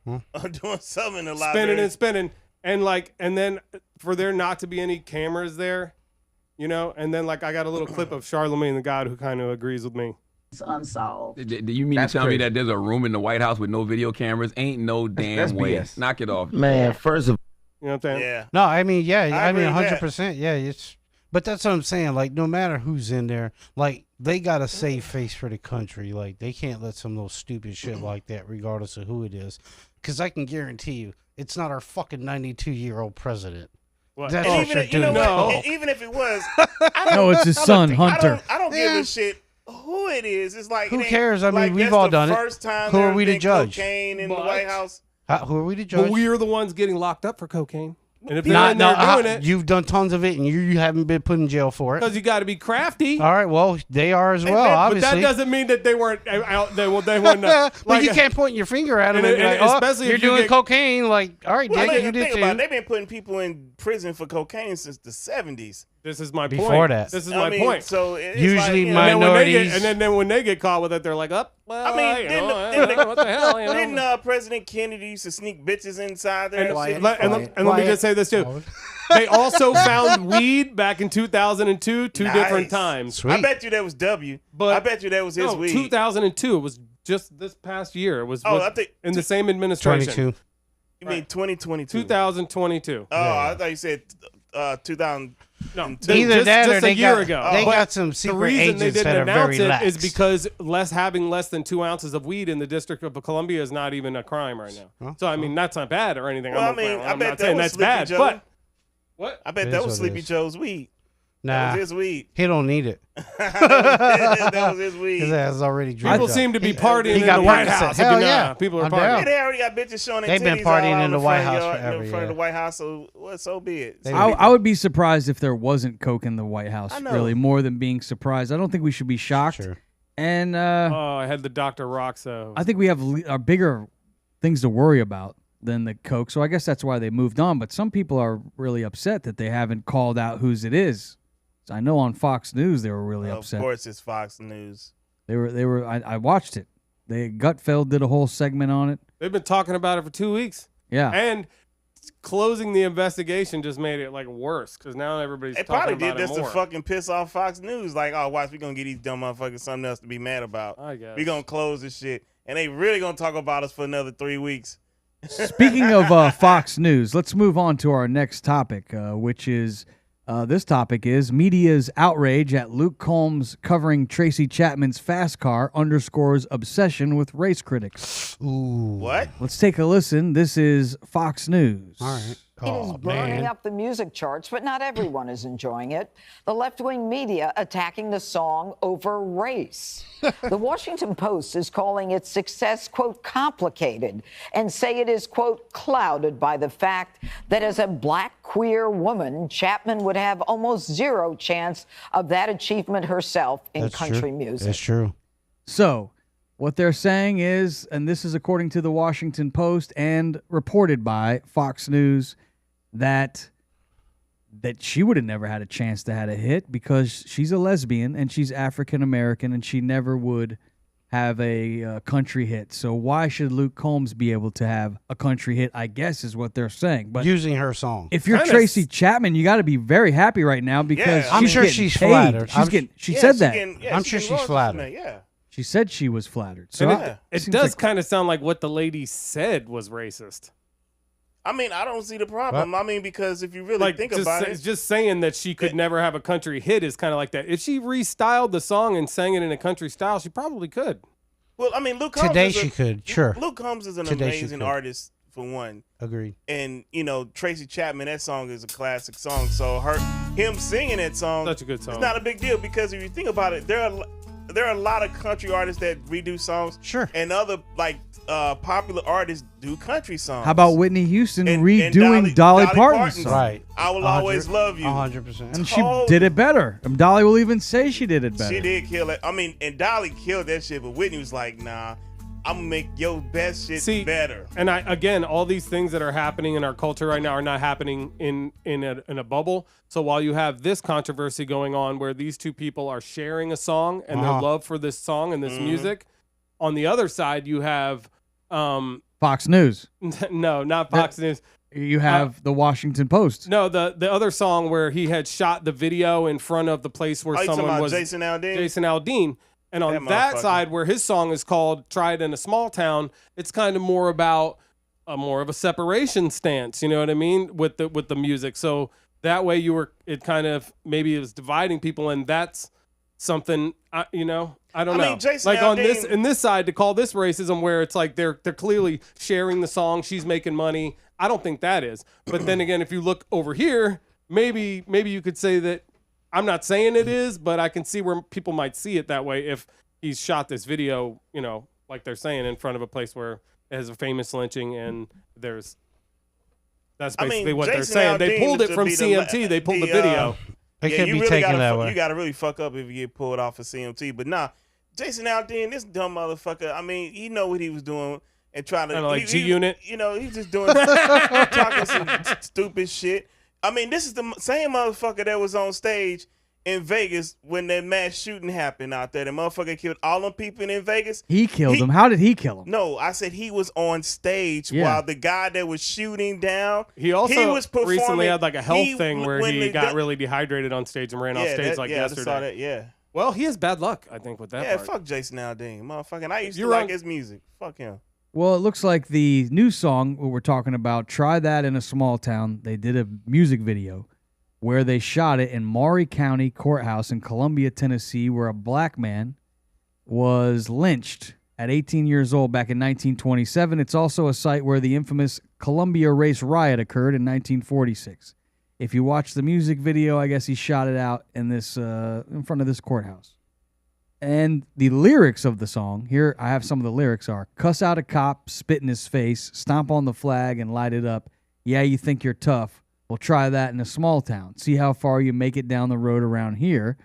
[SPEAKER 3] or doing something in the library.
[SPEAKER 4] Spinning and spinning, and then for there not to be any cameras there, and then like I got a little clip of Charlemagne the God who kind of agrees with me.
[SPEAKER 5] unsolved.
[SPEAKER 6] Do you mean
[SPEAKER 7] That's
[SPEAKER 6] to tell me
[SPEAKER 7] crazy.
[SPEAKER 6] that there's a room in the White House with no video cameras? Ain't no damn
[SPEAKER 7] that's
[SPEAKER 6] way.
[SPEAKER 7] BS.
[SPEAKER 6] Knock it off.
[SPEAKER 7] Man, first of
[SPEAKER 4] You know what I'm saying?
[SPEAKER 3] Yeah.
[SPEAKER 2] No, I mean, yeah, I mean,
[SPEAKER 3] agree with that.
[SPEAKER 2] 100%. Yeah, it's. But that's what I'm saying. Like, no matter who's in there, like, they gotta save face for the country. Like, they can't let some little stupid shit like that, regardless of who it is. Because I can guarantee you, it's not our fucking 92-year-old president.
[SPEAKER 4] What?
[SPEAKER 2] That's
[SPEAKER 3] And
[SPEAKER 2] all
[SPEAKER 3] even,
[SPEAKER 2] shit
[SPEAKER 3] you know
[SPEAKER 2] doing.
[SPEAKER 3] what?
[SPEAKER 4] No.
[SPEAKER 3] And even if it was, I don't,
[SPEAKER 1] No, it's his
[SPEAKER 3] I don't
[SPEAKER 1] son,
[SPEAKER 3] think-
[SPEAKER 1] Hunter.
[SPEAKER 3] I don't give
[SPEAKER 2] Yeah.
[SPEAKER 3] a shit who it is. It's like
[SPEAKER 2] Who
[SPEAKER 3] it ain't-
[SPEAKER 2] cares? I mean,
[SPEAKER 3] like,
[SPEAKER 2] we've
[SPEAKER 3] that's
[SPEAKER 2] all
[SPEAKER 3] the
[SPEAKER 2] done it.
[SPEAKER 3] First time
[SPEAKER 2] Who are
[SPEAKER 3] there's
[SPEAKER 2] we to
[SPEAKER 3] been
[SPEAKER 2] judge?
[SPEAKER 3] Cocaine in the
[SPEAKER 4] But-
[SPEAKER 3] White House.
[SPEAKER 2] Who are we to judge?
[SPEAKER 4] But we are the ones getting locked up for cocaine. And if
[SPEAKER 2] Not,
[SPEAKER 4] they're
[SPEAKER 2] no,
[SPEAKER 4] in there doing it,
[SPEAKER 2] you've done tons of it, and you haven't been put in jail for it.
[SPEAKER 4] because you got to be crafty.
[SPEAKER 2] All right, well, they are as well,
[SPEAKER 3] but
[SPEAKER 4] But
[SPEAKER 2] obviously.
[SPEAKER 4] that doesn't mean that they weren't out. They weren't.
[SPEAKER 2] But you can't point your finger at them
[SPEAKER 4] and-
[SPEAKER 2] and, be like,
[SPEAKER 4] and
[SPEAKER 2] oh,
[SPEAKER 4] especially if
[SPEAKER 2] you're
[SPEAKER 4] you
[SPEAKER 2] doing
[SPEAKER 4] get-
[SPEAKER 2] cocaine. Like, all right,
[SPEAKER 3] Well,
[SPEAKER 2] Dick, you
[SPEAKER 3] think
[SPEAKER 2] did
[SPEAKER 3] about it.
[SPEAKER 2] too.
[SPEAKER 3] They've been putting people in prison for cocaine since the 70s.
[SPEAKER 4] This is my
[SPEAKER 2] Before
[SPEAKER 4] point.
[SPEAKER 2] that.
[SPEAKER 4] This is
[SPEAKER 3] I
[SPEAKER 4] my
[SPEAKER 3] mean,
[SPEAKER 4] point.
[SPEAKER 3] So it's
[SPEAKER 2] Usually
[SPEAKER 3] like, you know,
[SPEAKER 4] And then when they get,
[SPEAKER 2] minorities.
[SPEAKER 4] and then when they get caught with it, they're like, "Up, well,
[SPEAKER 3] I mean,
[SPEAKER 4] you
[SPEAKER 3] didn't-
[SPEAKER 4] know,
[SPEAKER 3] didn't-
[SPEAKER 4] what the hell?" You know?
[SPEAKER 3] Didn't President Kennedy used to sneak bitches inside there?
[SPEAKER 4] And,
[SPEAKER 3] shit?
[SPEAKER 4] let me just say this too. They also found weed back in 2002, two different
[SPEAKER 3] Nice.
[SPEAKER 4] times.
[SPEAKER 2] Sweet.
[SPEAKER 3] I bet you that was W.
[SPEAKER 4] But
[SPEAKER 3] I bet you that was his
[SPEAKER 4] No,
[SPEAKER 3] weed.
[SPEAKER 4] 2002. It was just this past year. It was
[SPEAKER 3] Oh,
[SPEAKER 4] with-
[SPEAKER 3] I think
[SPEAKER 4] in the same administration.
[SPEAKER 2] 22.
[SPEAKER 3] You mean 2022?
[SPEAKER 4] 2022.
[SPEAKER 3] Oh, I thought you said 2000.
[SPEAKER 4] No,
[SPEAKER 2] Either
[SPEAKER 4] just,
[SPEAKER 2] that or
[SPEAKER 4] just
[SPEAKER 2] they
[SPEAKER 4] a year
[SPEAKER 2] got,
[SPEAKER 4] ago.
[SPEAKER 2] They
[SPEAKER 4] But
[SPEAKER 2] got some
[SPEAKER 4] the
[SPEAKER 2] secret
[SPEAKER 4] reason they
[SPEAKER 2] agents that
[SPEAKER 4] didn't
[SPEAKER 2] are
[SPEAKER 4] announce
[SPEAKER 2] very
[SPEAKER 4] it
[SPEAKER 2] lax.
[SPEAKER 4] is because having less than 2 ounces of weed in the District of Columbia is not even a crime right now. So I mean, that's not bad or anything.
[SPEAKER 3] Well,
[SPEAKER 4] I'm,
[SPEAKER 3] I mean, I
[SPEAKER 4] I'm
[SPEAKER 3] bet
[SPEAKER 4] not
[SPEAKER 3] that
[SPEAKER 4] saying
[SPEAKER 3] was
[SPEAKER 4] that's
[SPEAKER 3] Sleepy
[SPEAKER 4] bad,
[SPEAKER 3] Joe.
[SPEAKER 4] but what?
[SPEAKER 3] I bet
[SPEAKER 2] It
[SPEAKER 3] that
[SPEAKER 2] is
[SPEAKER 3] was
[SPEAKER 2] what it
[SPEAKER 3] Sleepy
[SPEAKER 2] is.
[SPEAKER 3] Joe's weed.
[SPEAKER 2] Nah,
[SPEAKER 3] That was his weed.
[SPEAKER 2] he don't need it.
[SPEAKER 3] That was his weed.
[SPEAKER 2] His ass is already drinking.
[SPEAKER 4] People seem to be partying
[SPEAKER 2] he
[SPEAKER 4] in
[SPEAKER 2] got
[SPEAKER 4] the White
[SPEAKER 2] Percocet.
[SPEAKER 4] House.
[SPEAKER 2] Hell
[SPEAKER 4] If you know,
[SPEAKER 2] yeah.
[SPEAKER 4] people are
[SPEAKER 2] I'm
[SPEAKER 4] partying.
[SPEAKER 2] down.
[SPEAKER 3] Yeah, they already got bitches showing their
[SPEAKER 2] They've been
[SPEAKER 3] titties all
[SPEAKER 2] partying
[SPEAKER 3] out
[SPEAKER 2] in the
[SPEAKER 3] front
[SPEAKER 2] White
[SPEAKER 3] of
[SPEAKER 2] House
[SPEAKER 3] yard-
[SPEAKER 2] forever,
[SPEAKER 3] in front of the
[SPEAKER 2] yeah.
[SPEAKER 3] White House, so what? So be it.
[SPEAKER 2] They
[SPEAKER 3] So
[SPEAKER 2] been-
[SPEAKER 1] I would be surprised if there wasn't coke in the White House,
[SPEAKER 3] I know.
[SPEAKER 1] really, more than being surprised. I don't think we should be shocked.
[SPEAKER 2] Sure.
[SPEAKER 1] And
[SPEAKER 4] Oh, I had the Dr. Roxo.
[SPEAKER 1] I think we have bigger things to worry about than the coke. So I guess that's why they moved on. But some people are really upset that they haven't called out whose it is. I know on Fox News they were really
[SPEAKER 3] of
[SPEAKER 1] upset.
[SPEAKER 3] course, it's Fox News.
[SPEAKER 1] They were. I watched it. Gutfeld did a whole segment on it.
[SPEAKER 4] They've been talking about it for 2 weeks.
[SPEAKER 1] Yeah.
[SPEAKER 4] And closing the investigation just made it like worse because now everybody's
[SPEAKER 3] They
[SPEAKER 4] talking
[SPEAKER 3] probably
[SPEAKER 4] about
[SPEAKER 3] did
[SPEAKER 4] it
[SPEAKER 3] this
[SPEAKER 4] more.
[SPEAKER 3] to fucking piss off Fox News. Like, oh, watch, we gonna get these dumb motherfuckers something else to be mad about.
[SPEAKER 4] I guess.
[SPEAKER 3] We gonna close this shit, and they really gonna talk about us for another 3 weeks.
[SPEAKER 1] Speaking of Fox News, let's move on to our next topic, which is this topic is media's outrage at Luke Combs covering Tracy Chapman's fast car underscores obsession with race critics.
[SPEAKER 2] Ooh.
[SPEAKER 3] What?
[SPEAKER 1] Let's take a listen. This is Fox News.
[SPEAKER 2] All right.
[SPEAKER 8] It is
[SPEAKER 2] Oh,
[SPEAKER 8] burning
[SPEAKER 2] man.
[SPEAKER 8] up the music charts, but not everyone is enjoying it. The left-wing media attacking the song over race. The Washington Post is calling its success, quote, complicated, and say it is, quote, clouded by the fact that as a black queer woman, Chapman would have almost zero chance of that achievement herself in
[SPEAKER 2] That's
[SPEAKER 8] country
[SPEAKER 2] true.
[SPEAKER 8] music.
[SPEAKER 2] That's true.
[SPEAKER 1] So, what they're saying is, and this is according to the Washington Post and reported by Fox News, that she would have never had a chance to have a hit because she's a lesbian and she's African American and she never would have a country hit. So why should Luke Combs be able to have a country hit? I guess is what they're saying. But
[SPEAKER 2] Using her song.
[SPEAKER 1] if you're
[SPEAKER 4] Kinda
[SPEAKER 1] Tracy Chapman, you got to be very happy right now because
[SPEAKER 3] Yeah.
[SPEAKER 2] I'm sure
[SPEAKER 1] getting
[SPEAKER 2] she's
[SPEAKER 1] paid.
[SPEAKER 2] flattered.
[SPEAKER 1] She
[SPEAKER 3] Yeah,
[SPEAKER 1] said
[SPEAKER 3] she
[SPEAKER 1] that.
[SPEAKER 3] getting-
[SPEAKER 2] I'm
[SPEAKER 3] she
[SPEAKER 2] sure
[SPEAKER 3] getting
[SPEAKER 2] she's
[SPEAKER 3] royalties from
[SPEAKER 2] flattered.
[SPEAKER 3] that, Yeah.
[SPEAKER 1] She said she was flattered. So
[SPEAKER 4] And
[SPEAKER 3] Yeah.
[SPEAKER 4] it
[SPEAKER 1] seems
[SPEAKER 4] does
[SPEAKER 1] like-
[SPEAKER 4] kind of sound like what the lady said was racist.
[SPEAKER 3] I mean, I don't see the problem. I mean, because if you really
[SPEAKER 4] Like
[SPEAKER 3] think
[SPEAKER 4] just,
[SPEAKER 3] about
[SPEAKER 4] just saying that she could never have a country hit is kind of like that. If she restyled the song and sang it in a country style, she probably could.
[SPEAKER 3] well, I mean, Luke Combs
[SPEAKER 2] Today
[SPEAKER 3] is
[SPEAKER 2] she could. Sure.
[SPEAKER 3] Luke Combs is an
[SPEAKER 2] Today she
[SPEAKER 3] amazing
[SPEAKER 2] could.
[SPEAKER 3] artist for one,
[SPEAKER 2] Agreed.
[SPEAKER 3] and you know Tracy Chapman. That song is a classic song. So him singing that song,
[SPEAKER 4] Such a good song.
[SPEAKER 3] It's not a big deal because if you think about it, there are a lot of country artists that redo songs.
[SPEAKER 2] Sure.
[SPEAKER 3] And other like popular artists do country songs.
[SPEAKER 1] How about Whitney Houston
[SPEAKER 3] And
[SPEAKER 1] redoing Dolly Parton's
[SPEAKER 3] Parton's
[SPEAKER 1] song?
[SPEAKER 2] Right.
[SPEAKER 3] I Will Always Love You.
[SPEAKER 2] 100%.
[SPEAKER 1] And she did it better. And Dolly will even say she did it better.
[SPEAKER 3] She did kill it. I mean, and Dolly killed that shit, but Whitney was like, nah, I'm gonna make your best shit better.
[SPEAKER 4] And again, all these things that are happening in our culture right now are not happening in a bubble. So while you have this controversy going on where these two people are sharing a song and their love for this song and this music, on the other side you have
[SPEAKER 1] Fox News.
[SPEAKER 4] no, not Fox News.
[SPEAKER 1] You have the Washington Post.
[SPEAKER 4] No, the other song where he had shot the video in front of the place where
[SPEAKER 3] Oh, you talking
[SPEAKER 4] someone
[SPEAKER 3] about
[SPEAKER 4] was
[SPEAKER 3] Jason Aldean?
[SPEAKER 4] Jason Aldean. And on that side, where his song is called "Try It in a Small Town," it's kind of more about more of a separation stance. You know what I mean with the music. So that way it kind of maybe it was dividing people, and that's something I don't know.
[SPEAKER 3] Jason
[SPEAKER 4] like on
[SPEAKER 3] Aldean,
[SPEAKER 4] in this side to call this racism, where it's like they're clearly sharing the song, she's making money. I don't think that is. But then again, if you look over here, maybe you could say that. I'm not saying it is, but I can see where people might see it that way if he's shot this video, like they're saying, in front of a place where it has a famous lynching, and that's basically what they're saying. They pulled it from CMT. They pulled the video.
[SPEAKER 2] It can't be taken that way.
[SPEAKER 3] You got to really fuck up if you get pulled off of CMT. But nah, Jason Aldean, this dumb motherfucker, I mean, he know what he was doing and trying to...
[SPEAKER 4] like G-Unit?
[SPEAKER 3] He's just doing... talking some stupid shit. I mean, this is the same motherfucker that was on stage in Vegas when that mass shooting happened out there. The motherfucker killed all them people in Vegas.
[SPEAKER 1] He killed them. How did he kill them?
[SPEAKER 3] No, I said he was on stage while the guy that was shooting down.
[SPEAKER 4] He was performing. Recently had like a health thing where he got really dehydrated on stage and ran off stage yesterday. I saw that, Well, he has bad luck, I think, with that part.
[SPEAKER 3] Fuck Jason Aldean, motherfucking. I used to like his music. Fuck him.
[SPEAKER 1] Well, it looks like the new song we're talking about, Try That in a Small Town, they did a music video where they shot it in Maury County Courthouse in Columbia, Tennessee, where a black man was lynched at 18 years old back in 1927. It's also a site where the infamous Columbia Race Riot occurred in 1946. If you watch the music video, I guess he shot it out in front of this courthouse. And the lyrics of the song, here I have some of the lyrics are, cuss out a cop, spit in his face, stomp on the flag and light it up. Yeah, you think you're tough. Well, try that in a small town. See how far you make it down the road around here.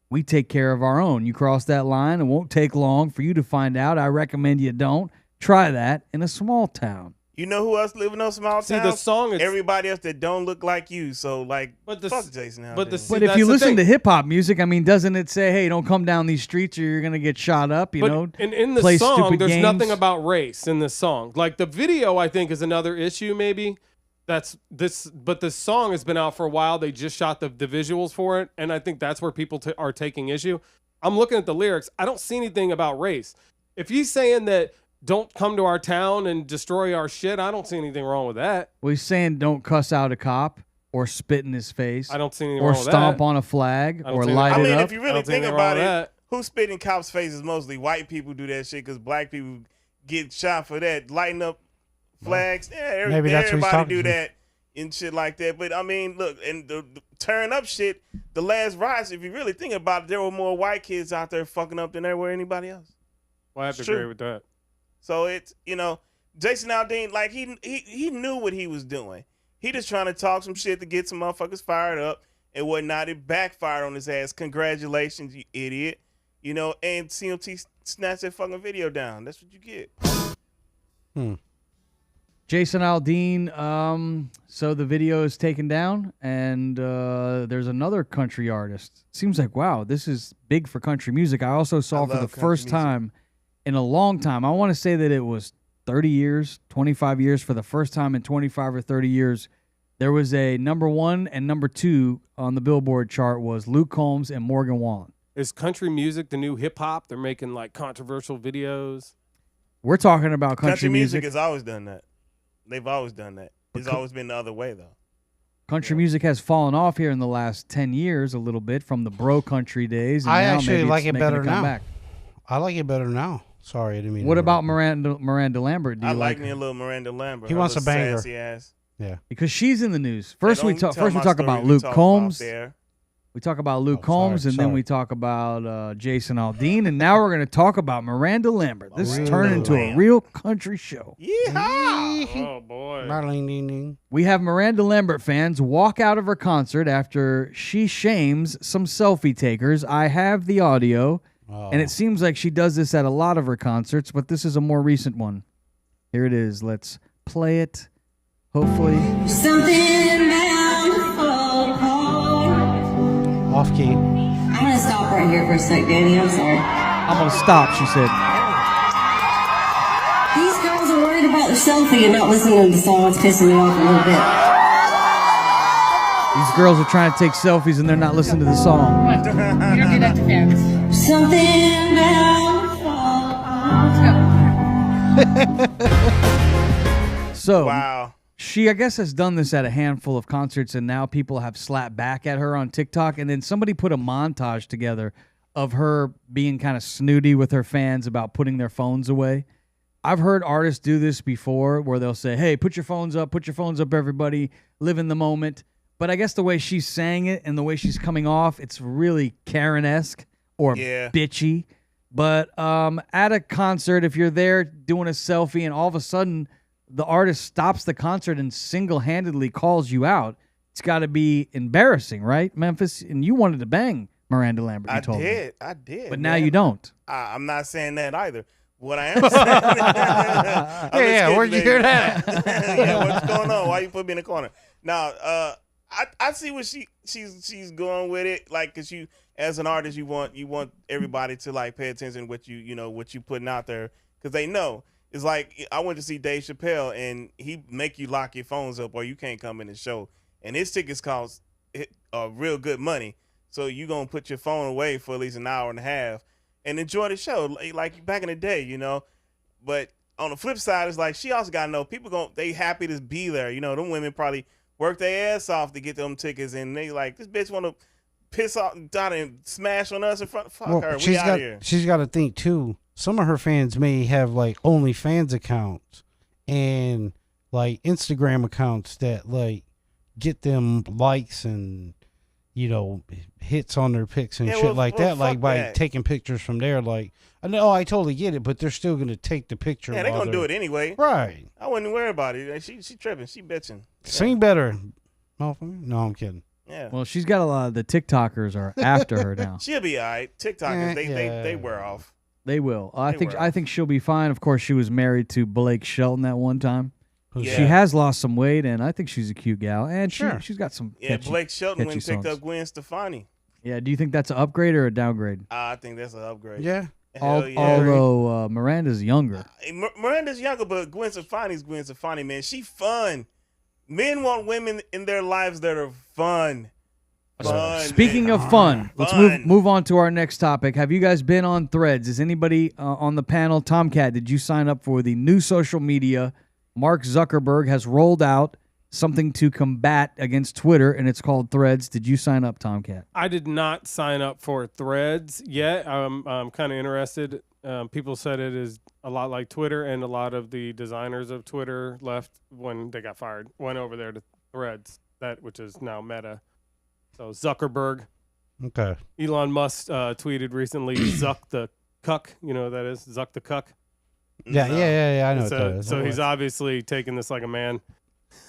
[SPEAKER 1] We take care of our own. You cross that line, it won't take long for you to find out. I recommend you don't. Try that in a small town.
[SPEAKER 3] You know who else live in those small towns?
[SPEAKER 4] See, the song,
[SPEAKER 3] everybody else that don't look like you. So, fuck Jason Aldean.
[SPEAKER 1] But if you listen to hip-hop music, I mean, doesn't it say, hey, don't come down these streets or you're going to get shot up, you know?
[SPEAKER 4] In the song, there's nothing about race in this song. Like, the video, I think, is another issue, maybe. But this song has been out for a while. They just shot the visuals for it, and I think that's where people are taking issue. I'm looking at the lyrics. I don't see anything about race. If he's saying that don't come to our town and destroy our shit, I don't see anything wrong with that.
[SPEAKER 1] Well, he's saying don't cuss out a cop or spit in his face.
[SPEAKER 4] I don't see anything wrong with that.
[SPEAKER 1] Or stomp on a flag or light it up.
[SPEAKER 3] I mean, if you really think about it, who spit in cops' faces? Mostly white people do that shit because black people get shot for that. Lighting up flags. Yeah,
[SPEAKER 2] maybe that's
[SPEAKER 3] everybody do that and shit like that. But I mean, look, and the turn up shit, the last riots, if you really think about it, there were more white kids out there fucking up than there were anybody else.
[SPEAKER 4] Well, I have to agree with that.
[SPEAKER 3] So it's, Jason Aldean, like he knew what he was doing. He just trying to talk some shit to get some motherfuckers fired up and whatnot. It backfired on his ass. Congratulations, you idiot. And CMT snatched that fucking video down. That's what you get.
[SPEAKER 1] Jason Aldean, so the video is taken down, and there's another country artist. Seems like, wow, this is big for country music. I also saw for the first time in a long time, I want to say that it was 30 years, 25 years, for the first time in 25 or 30 years, there was a number 1 and number 2 on the Billboard chart was Luke Combs and Morgan Wallen.
[SPEAKER 4] Is country music the new hip-hop? They're making, like, controversial videos.
[SPEAKER 1] We're talking about country
[SPEAKER 3] music has always done that. They've always done that. It's always been the other way, though.
[SPEAKER 1] Country music has fallen off here in the last 10 years a little bit from the bro country days. And
[SPEAKER 2] I
[SPEAKER 1] now
[SPEAKER 2] actually
[SPEAKER 1] maybe
[SPEAKER 2] like it better now.
[SPEAKER 1] Back.
[SPEAKER 2] I like it better now. Sorry, I didn't mean.
[SPEAKER 1] What about Miranda Lambert? Do you
[SPEAKER 3] like me a little Miranda Lambert.
[SPEAKER 2] He wants a banger.
[SPEAKER 3] Sassy ass.
[SPEAKER 2] Yeah,
[SPEAKER 1] because she's in the news. First we talk about Luke Combs. We talk about Luke Combs, and then we talk about Jason Aldean, and now we're going to talk about Miranda Lambert. This is turned into a real country show.
[SPEAKER 3] Yeehaw!
[SPEAKER 4] Oh, boy.
[SPEAKER 1] We have Miranda Lambert fans walk out of her concert after she shames some selfie takers. I have the audio, and it seems like she does this at a lot of her concerts, but this is a more recent one. Here it is. Let's play it, hopefully.
[SPEAKER 7] Something bound
[SPEAKER 2] off key.
[SPEAKER 7] I'm going to stop right here for a sec, Danny. I'm sorry.
[SPEAKER 1] I'm going to stop, she said.
[SPEAKER 7] These girls are worried about the selfie and not listening to the song. It's pissing me off a little bit.
[SPEAKER 1] These girls are trying to take selfies and they're not listening to the song.
[SPEAKER 7] We don't do that to fans. Something about
[SPEAKER 1] So
[SPEAKER 3] Wow.
[SPEAKER 1] she, I guess, has done this at a handful of concerts, and now people have slapped back at her on TikTok. And then somebody put a montage together of her being kind of snooty with her fans about putting their phones away. I've heard artists do this before where they'll say, hey, put your phones up, everybody, live in the moment. But I guess the way she's saying it and the way she's coming off, it's really Karen-esque or bitchy. But at a concert, if you're there doing a selfie and all of a sudden the artist stops the concert and single-handedly calls you out, it's got to be embarrassing, right, Memphis? And you wanted to bang Miranda Lambert, you told me.
[SPEAKER 3] I did.
[SPEAKER 1] But now you don't.
[SPEAKER 3] I'm not saying that either. What I am saying.
[SPEAKER 2] Where'd you hear that?
[SPEAKER 3] Yeah, what's going on? Why you put me in the corner? Now, I see what she's going with it. Like, cause you, as an artist, you want everybody to like pay attention to what you putting out there, cause they know. It's like I went to see Dave Chappelle, and he make you lock your phones up, or you can't come in the show. And his tickets cost real good money, so you gonna put your phone away for at least an hour and a half and enjoy the show, like back in the day, But on the flip side, it's like she also gotta know people they happy to be there. Them women probably work their ass off to get them tickets, and they like, this bitch want to piss off and smash on us in front. Fuck her, we out here.
[SPEAKER 2] She's got to think too. Some of her fans may have like OnlyFans accounts and like Instagram accounts that like get them likes and hits on their pics and shit like that. Like by taking pictures from there. Like I know I totally get it, but they're still gonna take the picture.
[SPEAKER 3] Yeah, they're gonna do it anyway.
[SPEAKER 2] Right.
[SPEAKER 3] I wouldn't worry about it. She tripping. She bitching.
[SPEAKER 2] Sing better. No, I'm kidding.
[SPEAKER 3] Yeah.
[SPEAKER 1] Well, she's got a lot of the TikTokers are after her now.
[SPEAKER 3] She'll be all right. TikTokers, they wear off.
[SPEAKER 1] They will. I think she'll be fine. Of course, she was married to Blake Shelton at one time.
[SPEAKER 3] Yeah.
[SPEAKER 1] She has lost some weight, and I think she's a cute gal. And she's got some
[SPEAKER 3] Blake Shelton went and picked
[SPEAKER 1] songs.
[SPEAKER 3] up Gwen Stefani.
[SPEAKER 1] Yeah, do you think that's an upgrade or a downgrade?
[SPEAKER 3] I think that's an upgrade.
[SPEAKER 2] Yeah.
[SPEAKER 1] Although Miranda's younger.
[SPEAKER 3] Miranda's younger, but Gwen Stefani's Gwen Stefani, man. She fun. Men want women in their lives that are fun.
[SPEAKER 1] Speaking of fun, let's move on to our next topic. Have you guys been on Threads? Is anybody on the panel? Tomcat, did you sign up for the new social media? Mark Zuckerberg has rolled out something to combat against Twitter, and it's called Threads. Did you sign up, Tomcat?
[SPEAKER 4] I did not sign up for Threads yet. I'm kind of interested. People said it is a lot like Twitter, and a lot of the designers of Twitter left when they got fired, went over there to Threads, which is now Meta. So Zuckerberg.
[SPEAKER 2] Okay.
[SPEAKER 4] Elon Musk tweeted recently, Zuck the cuck. You know what that is? Zuck the cuck.
[SPEAKER 2] Yeah, I know what that is.
[SPEAKER 4] So he's obviously taking this like a man.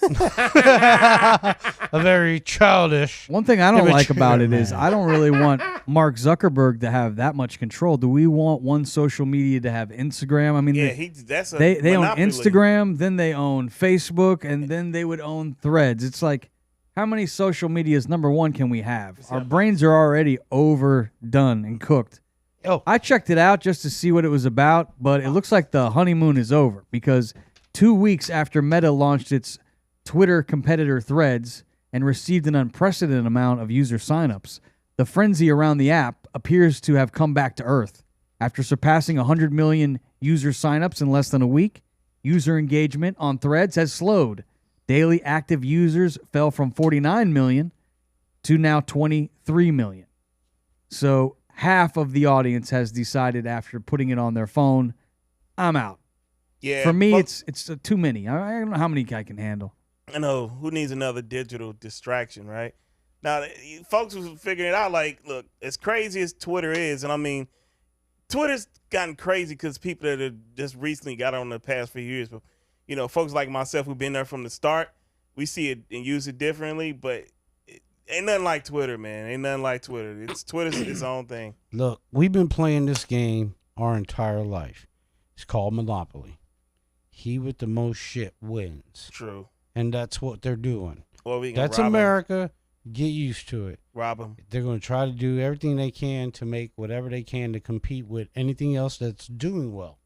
[SPEAKER 2] A very childish.
[SPEAKER 1] One thing I don't like about it is I don't really want Mark Zuckerberg to have that much control. Do we want one social media to have Instagram? I mean, they own Instagram, then they own Facebook, and then they would own Threads. It's like, how many social medias, number one, can we have? Our brains are already overdone and cooked.
[SPEAKER 2] Oh,
[SPEAKER 1] I checked it out just to see what it was about, but it looks like the honeymoon is over because 2 weeks after Meta launched its Twitter competitor Threads and received an unprecedented amount of user signups, the frenzy around the app appears to have come back to earth. After surpassing 100 million user signups in less than a week, user engagement on Threads has slowed. Daily active users fell from 49 million to now 23 million. So half of the audience has decided after putting it on their phone, I'm out.
[SPEAKER 3] Yeah.
[SPEAKER 1] For me, it's too many. I don't know how many I can handle.
[SPEAKER 3] I know. Who needs another digital distraction, right? Now, folks was figuring it out, like, look, as crazy as Twitter is, and I mean, Twitter's gotten crazy because people that have just recently got on the past few years, but, folks like myself who've been there from the start, we see it and use it differently, but ain't nothing like Twitter, man. Ain't nothing like Twitter. Twitter's its own thing.
[SPEAKER 2] Look, we've been playing this game our entire life. It's called Monopoly. He with the most shit wins.
[SPEAKER 3] True.
[SPEAKER 2] And that's what they're doing.
[SPEAKER 3] Well,
[SPEAKER 2] that's America. Get used to it.
[SPEAKER 3] Rob them.
[SPEAKER 2] They're going to try to do everything they can to make whatever they can to compete with anything else that's doing well.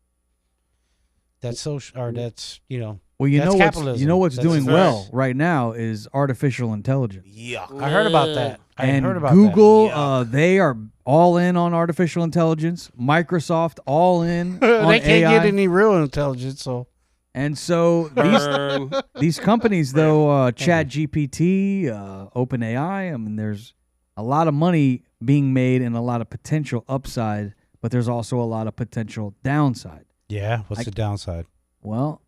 [SPEAKER 2] That's social, or that's,
[SPEAKER 1] Well,
[SPEAKER 2] capitalism.
[SPEAKER 1] What's doing well right now is artificial intelligence.
[SPEAKER 3] Yeah.
[SPEAKER 2] I heard about that.
[SPEAKER 1] And Google, they are all in on artificial intelligence. Microsoft all in on
[SPEAKER 2] They can't
[SPEAKER 1] AI.
[SPEAKER 2] get any real intelligence, so.
[SPEAKER 1] And so these companies, though, ChatGPT, OpenAI, I mean, there's a lot of money being made and a lot of potential upside, but there's also a lot of potential downside.
[SPEAKER 2] Yeah, what's the downside?
[SPEAKER 1] Well,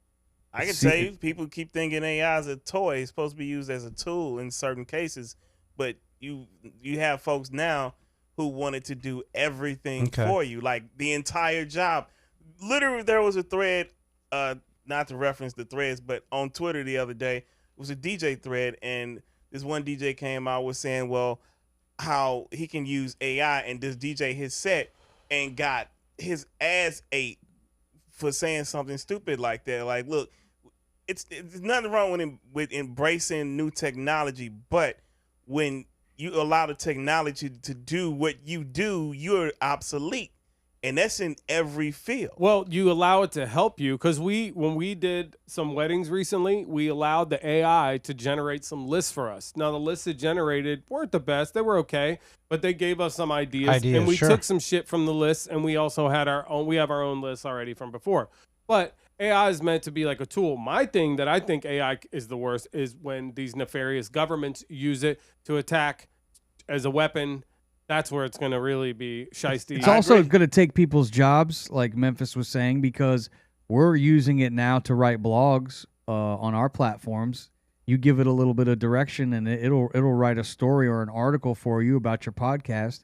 [SPEAKER 3] I can tell you, people keep thinking AI is a toy. It's supposed to be used as a tool in certain cases, but you have folks now who wanted to do everything for you, like the entire job. Literally, there was a thread, not to reference the threads, but on Twitter the other day, it was a DJ thread, and this one DJ came out with saying, well, how he can use AI and just DJ his set and got his ass ate for saying something stupid like that. Like, look, it's nothing wrong with embracing new technology, but when you allow the technology to do what you do, you're obsolete. And that's in every field.
[SPEAKER 4] Well, you allow it to help you because when we did some weddings recently, we allowed the AI to generate some lists for us. Now, the lists it generated weren't the best. They were okay, but they gave us some ideas. And we took some shit from the lists, and we also had we have our own lists already from before. But AI is meant to be like a tool. My thing that I think AI is the worst is when these nefarious governments use it to attack as a weapon. That's where it's going to really be shiesty.
[SPEAKER 1] It's also going to take people's jobs, like Memphis was saying, because we're using it now to write blogs on our platforms. You give it a little bit of direction, and it'll write a story or an article for you about your podcast.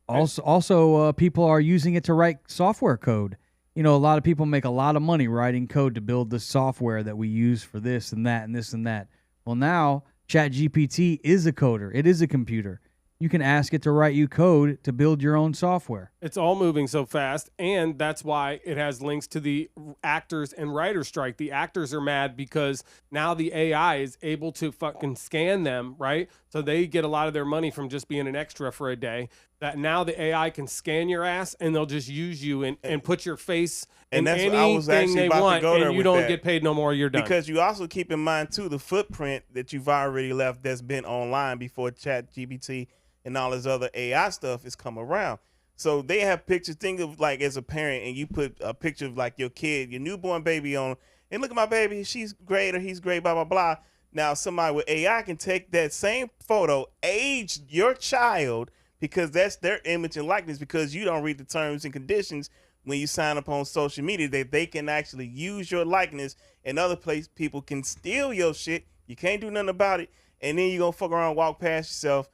[SPEAKER 1] Also, people are using it to write software code. You know, a lot of people make a lot of money writing code to build the software that we use for this and that and this and that. Well, now ChatGPT is a coder. It is a computer. You can ask it to write you code to build your own software.
[SPEAKER 4] It's all moving so fast, and that's why it has links to the actors and writers strike. The actors are mad because now the AI is able to fucking scan them, right? So they get a lot of their money from just being an extra for a day. That now the AI can scan your ass, and they'll just use you and put your face in anything they want, and you don't get paid no more. You're done.
[SPEAKER 3] Because you also keep in mind, too, the footprint that you've already left that's been online before ChatGPT and all this other AI stuff has come around. So they have pictures. Think of like as a parent, and you put a picture of like your kid, your newborn baby on, and look at my baby, she's great or he's great, blah, blah, blah. Now somebody with AI can take that same photo, age your child, because that's their image and likeness, because you don't read the terms and conditions when you sign up on social media, that they can actually use your likeness, and other people can steal your shit. You can't do nothing about it. And then you're going to fuck around and walk past yourself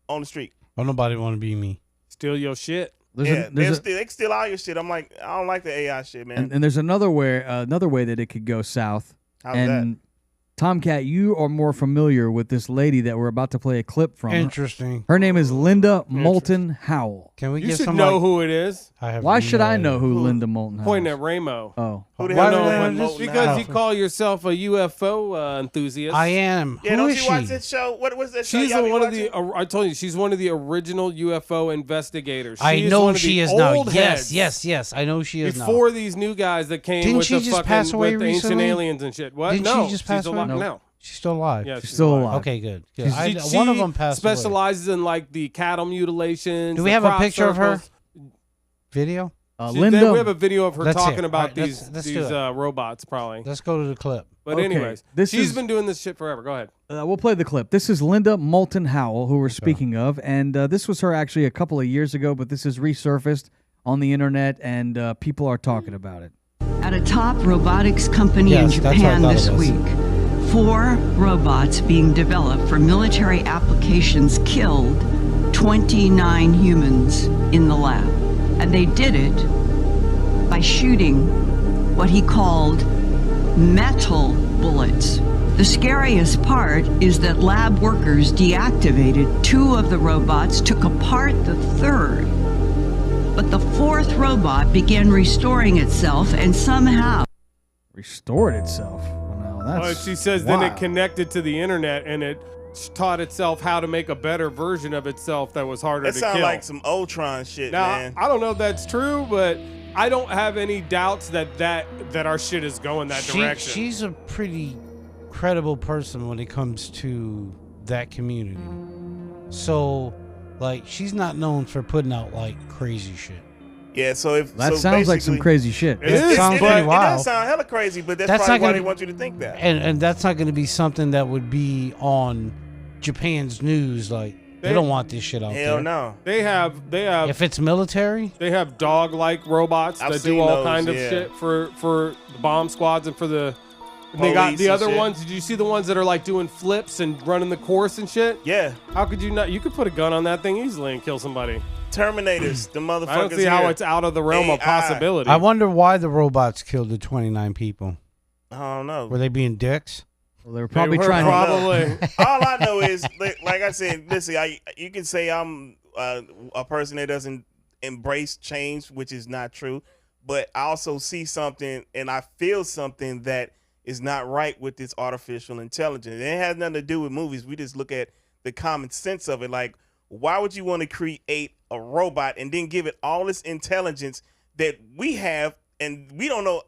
[SPEAKER 3] on the street.
[SPEAKER 2] Oh, nobody want to be me.
[SPEAKER 4] Steal your shit.
[SPEAKER 3] They can steal all your shit. I'm like, I don't like the AI shit, man.
[SPEAKER 1] And there's another way that it could go south.
[SPEAKER 3] How's that?
[SPEAKER 1] Tomcat, you are more familiar with this lady that we're about to play a clip from.
[SPEAKER 2] Interesting.
[SPEAKER 1] Her name is Linda Moulton Howell.
[SPEAKER 2] Can we
[SPEAKER 4] You
[SPEAKER 2] get
[SPEAKER 4] should
[SPEAKER 2] some
[SPEAKER 4] know who it is.
[SPEAKER 1] Why should I know who Linda Moulton Howell is?
[SPEAKER 4] Pointing at Ramo.
[SPEAKER 1] Oh.
[SPEAKER 3] Who the hell
[SPEAKER 2] Why-
[SPEAKER 3] is
[SPEAKER 2] just
[SPEAKER 4] Because you call yourself a UFO enthusiast.
[SPEAKER 2] I am.
[SPEAKER 3] Yeah,
[SPEAKER 2] Who
[SPEAKER 3] don't
[SPEAKER 2] is
[SPEAKER 3] you watch
[SPEAKER 2] she?
[SPEAKER 3] that show? What was that show?
[SPEAKER 4] She's
[SPEAKER 3] y'all be
[SPEAKER 4] one of
[SPEAKER 3] watching?
[SPEAKER 4] the. I told you, she's one of the original UFO investigators.
[SPEAKER 2] I know she is now.
[SPEAKER 4] Old heads
[SPEAKER 2] Yes. I know she is now.
[SPEAKER 4] Before these new guys that came
[SPEAKER 2] Didn't
[SPEAKER 4] with
[SPEAKER 2] she
[SPEAKER 4] the
[SPEAKER 2] just
[SPEAKER 4] fucking
[SPEAKER 2] pass away
[SPEAKER 4] with the ancient
[SPEAKER 2] recently?
[SPEAKER 4] aliens and shit. What?
[SPEAKER 2] Didn't
[SPEAKER 4] no,
[SPEAKER 2] she just pass
[SPEAKER 4] she's
[SPEAKER 2] away?
[SPEAKER 4] alive. No.
[SPEAKER 2] She's still alive.
[SPEAKER 4] Yeah,
[SPEAKER 1] She's still alive.
[SPEAKER 2] Okay, good.
[SPEAKER 4] She
[SPEAKER 2] One of them passed away.
[SPEAKER 4] specializes in like the cattle mutilations.
[SPEAKER 2] Do we
[SPEAKER 4] the
[SPEAKER 2] have a
[SPEAKER 4] crop
[SPEAKER 2] picture of her?
[SPEAKER 4] circles.
[SPEAKER 2] Video?
[SPEAKER 1] Linda.
[SPEAKER 4] We have a video of her
[SPEAKER 2] Let's
[SPEAKER 4] talking
[SPEAKER 2] hear it.
[SPEAKER 4] about
[SPEAKER 2] All right, let's do it.
[SPEAKER 4] robots, probably.
[SPEAKER 2] Let's go to the clip.
[SPEAKER 4] But
[SPEAKER 1] Okay,
[SPEAKER 4] anyways, she's been doing this shit forever. Go ahead.
[SPEAKER 1] We'll play the clip. This is Linda Moulton Howell, who we're speaking of, and this was her actually a couple of years ago, but this has resurfaced on the internet, and people are talking about it.
[SPEAKER 9] At a top robotics company in
[SPEAKER 2] Yes, that's what I
[SPEAKER 9] Japan
[SPEAKER 2] thought
[SPEAKER 9] this
[SPEAKER 2] it was.
[SPEAKER 9] week, 4 robots being developed for military applications killed 29 humans in the lab. And they did it by shooting what he called metal bullets. The scariest part is that lab workers deactivated 2 of the robots, took apart the 3rd. But the 4th robot began restoring itself and somehow
[SPEAKER 1] Restored itself. Well, that's
[SPEAKER 4] She says then it
[SPEAKER 1] wild.
[SPEAKER 4] connected to the internet and it taught itself how to make a better version of itself that was harder
[SPEAKER 3] That
[SPEAKER 4] to
[SPEAKER 3] sounds
[SPEAKER 4] kill.
[SPEAKER 3] like some Ultron shit,
[SPEAKER 4] Now,
[SPEAKER 3] man.
[SPEAKER 4] I don't know if that's true, but I don't have any doubts that our shit is going that direction.
[SPEAKER 2] She's a pretty credible person when it comes to that community. So Like, she's not known for putting out like crazy shit.
[SPEAKER 3] Yeah, so if
[SPEAKER 1] That
[SPEAKER 3] so
[SPEAKER 1] sounds like some
[SPEAKER 3] basically-
[SPEAKER 1] crazy shit.
[SPEAKER 2] It sounds pretty
[SPEAKER 3] It
[SPEAKER 2] wild.
[SPEAKER 3] does sound hella crazy, but that's
[SPEAKER 2] That's
[SPEAKER 3] probably
[SPEAKER 2] not
[SPEAKER 3] why
[SPEAKER 2] gonna-
[SPEAKER 3] they want you to think that.
[SPEAKER 2] And that's not going to be something that would be on Japan's news. Like, they don't want this shit out
[SPEAKER 3] Hell
[SPEAKER 2] there.
[SPEAKER 3] no.
[SPEAKER 4] They have
[SPEAKER 2] If it's military,
[SPEAKER 4] they have dog-like robots
[SPEAKER 3] I've
[SPEAKER 4] that
[SPEAKER 3] seen
[SPEAKER 4] do all
[SPEAKER 3] those,
[SPEAKER 4] kind of
[SPEAKER 3] yeah.
[SPEAKER 4] shit for the bomb squads and for the. And they got
[SPEAKER 3] Police
[SPEAKER 4] the
[SPEAKER 3] and
[SPEAKER 4] other
[SPEAKER 3] shit.
[SPEAKER 4] ones. Did you see the ones that are like doing flips and running the course and shit?
[SPEAKER 3] Yeah.
[SPEAKER 4] How could you not? You could put a gun on that thing easily and kill somebody.
[SPEAKER 3] Terminators, the motherfuckers.
[SPEAKER 4] I don't see how
[SPEAKER 3] here.
[SPEAKER 4] it's out of the realm of
[SPEAKER 3] AI.
[SPEAKER 4] possibility.
[SPEAKER 2] I wonder why the robots killed the 29 people.
[SPEAKER 3] I don't know.
[SPEAKER 2] Were they being dicks?
[SPEAKER 1] Well, they were
[SPEAKER 4] They
[SPEAKER 1] probably
[SPEAKER 4] were
[SPEAKER 1] trying to.
[SPEAKER 4] probably.
[SPEAKER 3] All I know is, like I said, listen, you can say I'm a person that doesn't embrace change, which is not true, but I also see something and I feel something that is not right with this artificial intelligence. It has nothing to do with movies. We just look at the common sense of it. Like, why would you want to create a robot and then give it all this intelligence that we have and we don't know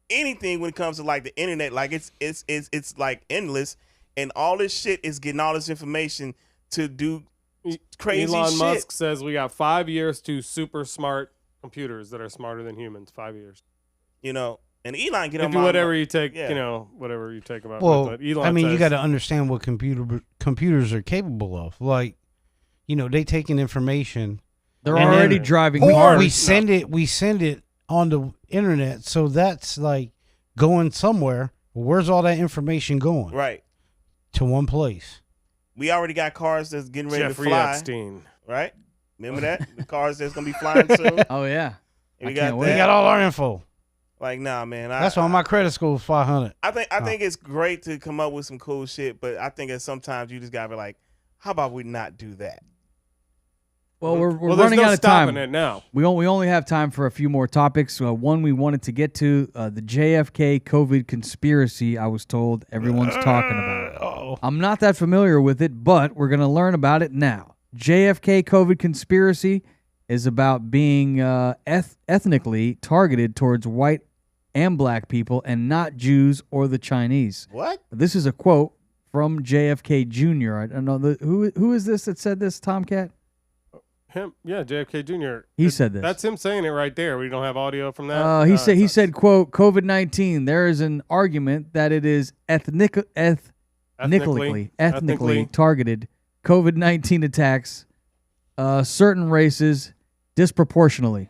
[SPEAKER 3] anything when it comes to like the internet? Like it's like endless, and all this shit is getting all this information to do crazy
[SPEAKER 4] Elon
[SPEAKER 3] shit.
[SPEAKER 4] Musk says we got 5 years to super smart computers that are smarter than humans. 5 years.
[SPEAKER 3] You know, and Elon get on
[SPEAKER 4] If you,
[SPEAKER 3] my
[SPEAKER 4] whatever you take,
[SPEAKER 3] yeah.
[SPEAKER 4] you know, whatever you take about.
[SPEAKER 2] Well,
[SPEAKER 4] but Elon
[SPEAKER 2] I mean, you
[SPEAKER 4] says-
[SPEAKER 2] got to understand what computers are capable of. Like, you know, they taking information.
[SPEAKER 1] They're
[SPEAKER 2] And
[SPEAKER 1] already
[SPEAKER 2] then-
[SPEAKER 1] driving
[SPEAKER 2] Or
[SPEAKER 1] cars.
[SPEAKER 2] we send it on the internet, so that's like going somewhere. Where's all that information going?
[SPEAKER 3] Right.
[SPEAKER 2] To one place.
[SPEAKER 3] We already got cars that's getting ready
[SPEAKER 4] Jeffrey
[SPEAKER 3] to fly.
[SPEAKER 4] Epstein.
[SPEAKER 3] Right? Remember that? The cars that's gonna be flying soon.
[SPEAKER 1] Oh yeah.
[SPEAKER 3] We
[SPEAKER 1] I
[SPEAKER 3] got
[SPEAKER 1] can't wait.
[SPEAKER 3] that.
[SPEAKER 2] We got all our info.
[SPEAKER 3] Like, nah, man.
[SPEAKER 2] That's why my credit score is 500.
[SPEAKER 3] I think it's great to come up with some cool shit, but I think that sometimes you just gotta be like, how about we not do that?
[SPEAKER 1] Well, we're
[SPEAKER 4] Well, there's
[SPEAKER 1] running
[SPEAKER 4] no
[SPEAKER 1] out of
[SPEAKER 4] stopping
[SPEAKER 1] time.
[SPEAKER 4] it now.
[SPEAKER 1] We only have time for a few more topics. One we wanted to get to, the JFK COVID conspiracy. I was told everyone's talking about it.
[SPEAKER 2] Uh-oh.
[SPEAKER 1] I'm not that familiar with it, but we're going to learn about it now. JFK COVID conspiracy is about being ethnically targeted towards white and black people and not Jews or the Chinese.
[SPEAKER 3] What?
[SPEAKER 1] This is a quote from JFK Jr. I don't know. Who is this that said this, Tomcat?
[SPEAKER 4] Him, yeah, JFK Jr.
[SPEAKER 1] He said this.
[SPEAKER 4] That's him saying it right there. We don't have audio from that.
[SPEAKER 1] He said, quote, COVID-19, there is an argument that it is ethnically targeted. COVID-19 attacks certain races disproportionately.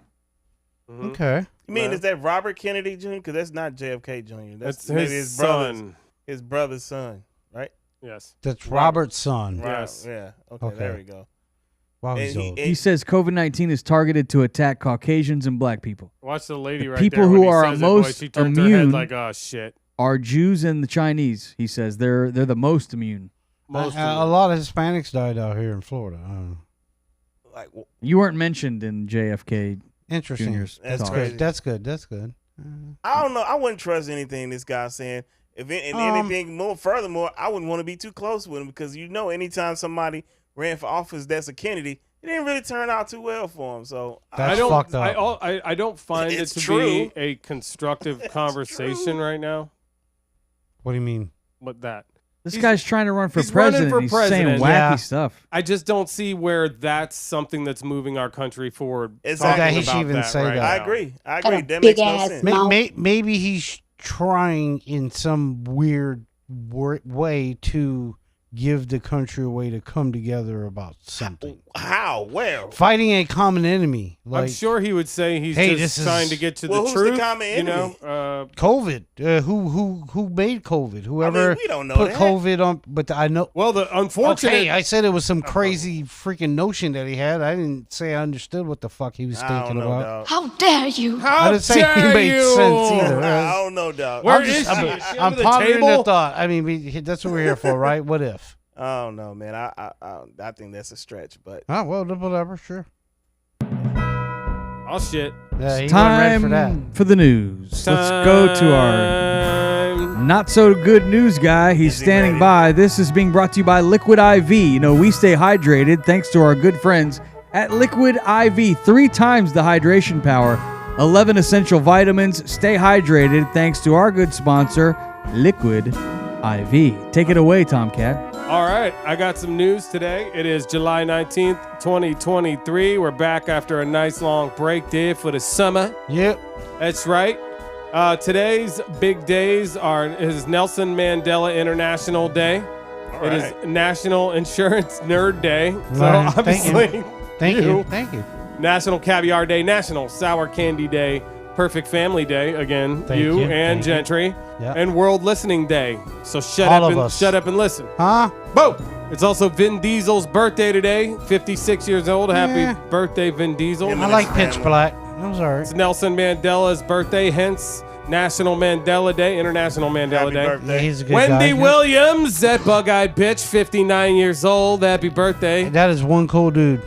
[SPEAKER 2] Okay.
[SPEAKER 3] You mean is that Robert Kennedy Jr.? Because that's not JFK Jr.
[SPEAKER 4] That's
[SPEAKER 3] maybe
[SPEAKER 4] his son.
[SPEAKER 3] His brother's son, right?
[SPEAKER 4] Yes.
[SPEAKER 2] That's Robert's son.
[SPEAKER 4] Yes.
[SPEAKER 3] Yeah. Okay, there we go.
[SPEAKER 2] Wow,
[SPEAKER 3] And
[SPEAKER 2] he's old.
[SPEAKER 1] He says COVID-19 is targeted to attack Caucasians and black people.
[SPEAKER 4] Watch the lady right
[SPEAKER 1] people
[SPEAKER 4] there.
[SPEAKER 1] who
[SPEAKER 4] when he
[SPEAKER 1] are
[SPEAKER 4] says it, boy,
[SPEAKER 1] most
[SPEAKER 4] she turns her head
[SPEAKER 1] immune
[SPEAKER 4] like, oh, shit.
[SPEAKER 1] are Jews and the Chinese. He says they're the most immune.
[SPEAKER 4] Most
[SPEAKER 2] a
[SPEAKER 4] of
[SPEAKER 2] lot of Hispanics died out here in Florida.
[SPEAKER 3] Like,
[SPEAKER 1] You weren't mentioned in JFK
[SPEAKER 2] Interesting.
[SPEAKER 1] Jr.'s
[SPEAKER 3] That's
[SPEAKER 1] talk.
[SPEAKER 3] crazy.
[SPEAKER 2] That's good. That's good.
[SPEAKER 3] I don't know. I wouldn't trust anything this guy's saying. If anything more, furthermore, I wouldn't want to be too close with him because anytime somebody ran for office that's a Kennedy, it didn't really turn out too well for him. So
[SPEAKER 2] That's
[SPEAKER 4] I don't,
[SPEAKER 2] fucked up.
[SPEAKER 4] I don't find it
[SPEAKER 3] It's
[SPEAKER 4] to
[SPEAKER 3] true.
[SPEAKER 4] be a constructive conversation right now.
[SPEAKER 2] What do you mean?
[SPEAKER 4] But that.
[SPEAKER 1] This
[SPEAKER 4] He's-
[SPEAKER 1] guy's trying to run for
[SPEAKER 4] he's running
[SPEAKER 1] president.
[SPEAKER 4] for
[SPEAKER 1] He's saying
[SPEAKER 4] president.
[SPEAKER 1] wacky
[SPEAKER 2] Yeah.
[SPEAKER 1] stuff.
[SPEAKER 4] I just don't see where that's something that's moving our country forward.
[SPEAKER 3] Exactly.
[SPEAKER 4] talking
[SPEAKER 2] That he should
[SPEAKER 4] about
[SPEAKER 2] even
[SPEAKER 4] that
[SPEAKER 2] say
[SPEAKER 4] right
[SPEAKER 2] that.
[SPEAKER 3] I
[SPEAKER 4] now.
[SPEAKER 3] agree. I
[SPEAKER 5] Got
[SPEAKER 3] agree.
[SPEAKER 5] a
[SPEAKER 3] That
[SPEAKER 5] big
[SPEAKER 3] makes no
[SPEAKER 5] ass
[SPEAKER 3] sense.
[SPEAKER 5] mouth.
[SPEAKER 2] Maybe he's trying in some weird way to give the country a way to come together about something.
[SPEAKER 3] How? Where?
[SPEAKER 2] Fighting a common enemy.
[SPEAKER 4] I'm sure he would say he's
[SPEAKER 2] Hey,
[SPEAKER 4] just
[SPEAKER 2] this is-
[SPEAKER 4] trying to get to
[SPEAKER 3] Well,
[SPEAKER 4] the
[SPEAKER 3] who's the
[SPEAKER 4] truth.
[SPEAKER 3] common
[SPEAKER 4] You
[SPEAKER 3] enemy?
[SPEAKER 4] know,
[SPEAKER 2] COVID. Who made COVID? Whoever
[SPEAKER 3] we don't know
[SPEAKER 2] put
[SPEAKER 3] that.
[SPEAKER 2] COVID on. But I know.
[SPEAKER 4] well, the unfortunate.
[SPEAKER 2] Okay, I said it was some crazy freaking notion that he had. I didn't say I understood what the fuck he was
[SPEAKER 3] I don't
[SPEAKER 2] thinking
[SPEAKER 3] know,
[SPEAKER 2] about.
[SPEAKER 3] dog.
[SPEAKER 5] How dare you?
[SPEAKER 2] I
[SPEAKER 4] How
[SPEAKER 2] didn't say he
[SPEAKER 4] dare
[SPEAKER 2] made
[SPEAKER 4] you?
[SPEAKER 2] sense either.
[SPEAKER 3] I don't know, dog.
[SPEAKER 4] Where
[SPEAKER 2] I'm
[SPEAKER 4] is
[SPEAKER 2] just-
[SPEAKER 4] she?
[SPEAKER 2] I'm,
[SPEAKER 4] Is she
[SPEAKER 2] I'm
[SPEAKER 4] under the
[SPEAKER 2] pondering the
[SPEAKER 4] table?
[SPEAKER 2] thought. I mean, that's what we're here for, right? What if?
[SPEAKER 3] I don't know, man. I think that's a stretch, but
[SPEAKER 2] Oh well, whatever. Sure.
[SPEAKER 4] Oh shit!
[SPEAKER 2] Yeah, he wasn't ready
[SPEAKER 1] Time
[SPEAKER 2] for that.
[SPEAKER 1] for the news. Let's go to our
[SPEAKER 4] Time.
[SPEAKER 1] not so good news guy. He's
[SPEAKER 3] Is he
[SPEAKER 1] standing
[SPEAKER 3] ready?
[SPEAKER 1] by. This is being brought to you by Liquid IV. You know, we stay hydrated thanks to our good friends at Liquid IV. 3 times the hydration power. 11 essential vitamins. Stay hydrated thanks to our good sponsor, Liquid IV. Take it away, Tomcat.
[SPEAKER 4] All right, I got some news today. It is July 19th, 2023. We're back after a nice long break there for the summer.
[SPEAKER 2] Yep.
[SPEAKER 4] That's right. Today's big days is Nelson Mandela International Day.
[SPEAKER 3] All
[SPEAKER 4] It
[SPEAKER 3] right.
[SPEAKER 4] is National Insurance Nerd Day. So
[SPEAKER 2] Right.
[SPEAKER 4] obviously,
[SPEAKER 2] Thank you.
[SPEAKER 4] National Caviar Day, National Sour Candy Day, Perfect Family Day, again,
[SPEAKER 2] Thank
[SPEAKER 4] you
[SPEAKER 2] you.
[SPEAKER 4] and
[SPEAKER 2] Thank
[SPEAKER 4] Gentry,
[SPEAKER 2] Yep.
[SPEAKER 4] and World Listening Day. So shut
[SPEAKER 2] All
[SPEAKER 4] up
[SPEAKER 2] of
[SPEAKER 4] and
[SPEAKER 2] us.
[SPEAKER 4] shut up and listen.
[SPEAKER 2] Huh?
[SPEAKER 4] Boom! It's also Vin Diesel's birthday today, 56 years old. Happy
[SPEAKER 2] Yeah.
[SPEAKER 4] birthday, Vin Diesel.
[SPEAKER 3] Yeah,
[SPEAKER 2] I like Pitch Black. I'm sorry.
[SPEAKER 4] It's Nelson Mandela's birthday, hence National Mandela Day, International Mandela
[SPEAKER 3] Happy
[SPEAKER 4] Day.
[SPEAKER 2] Yeah,
[SPEAKER 3] birthday.
[SPEAKER 2] he's a good
[SPEAKER 4] Wendy
[SPEAKER 2] guy.
[SPEAKER 4] Williams, that bug-eyed bitch, 59 years old. Happy birthday.
[SPEAKER 2] That is one cool dude.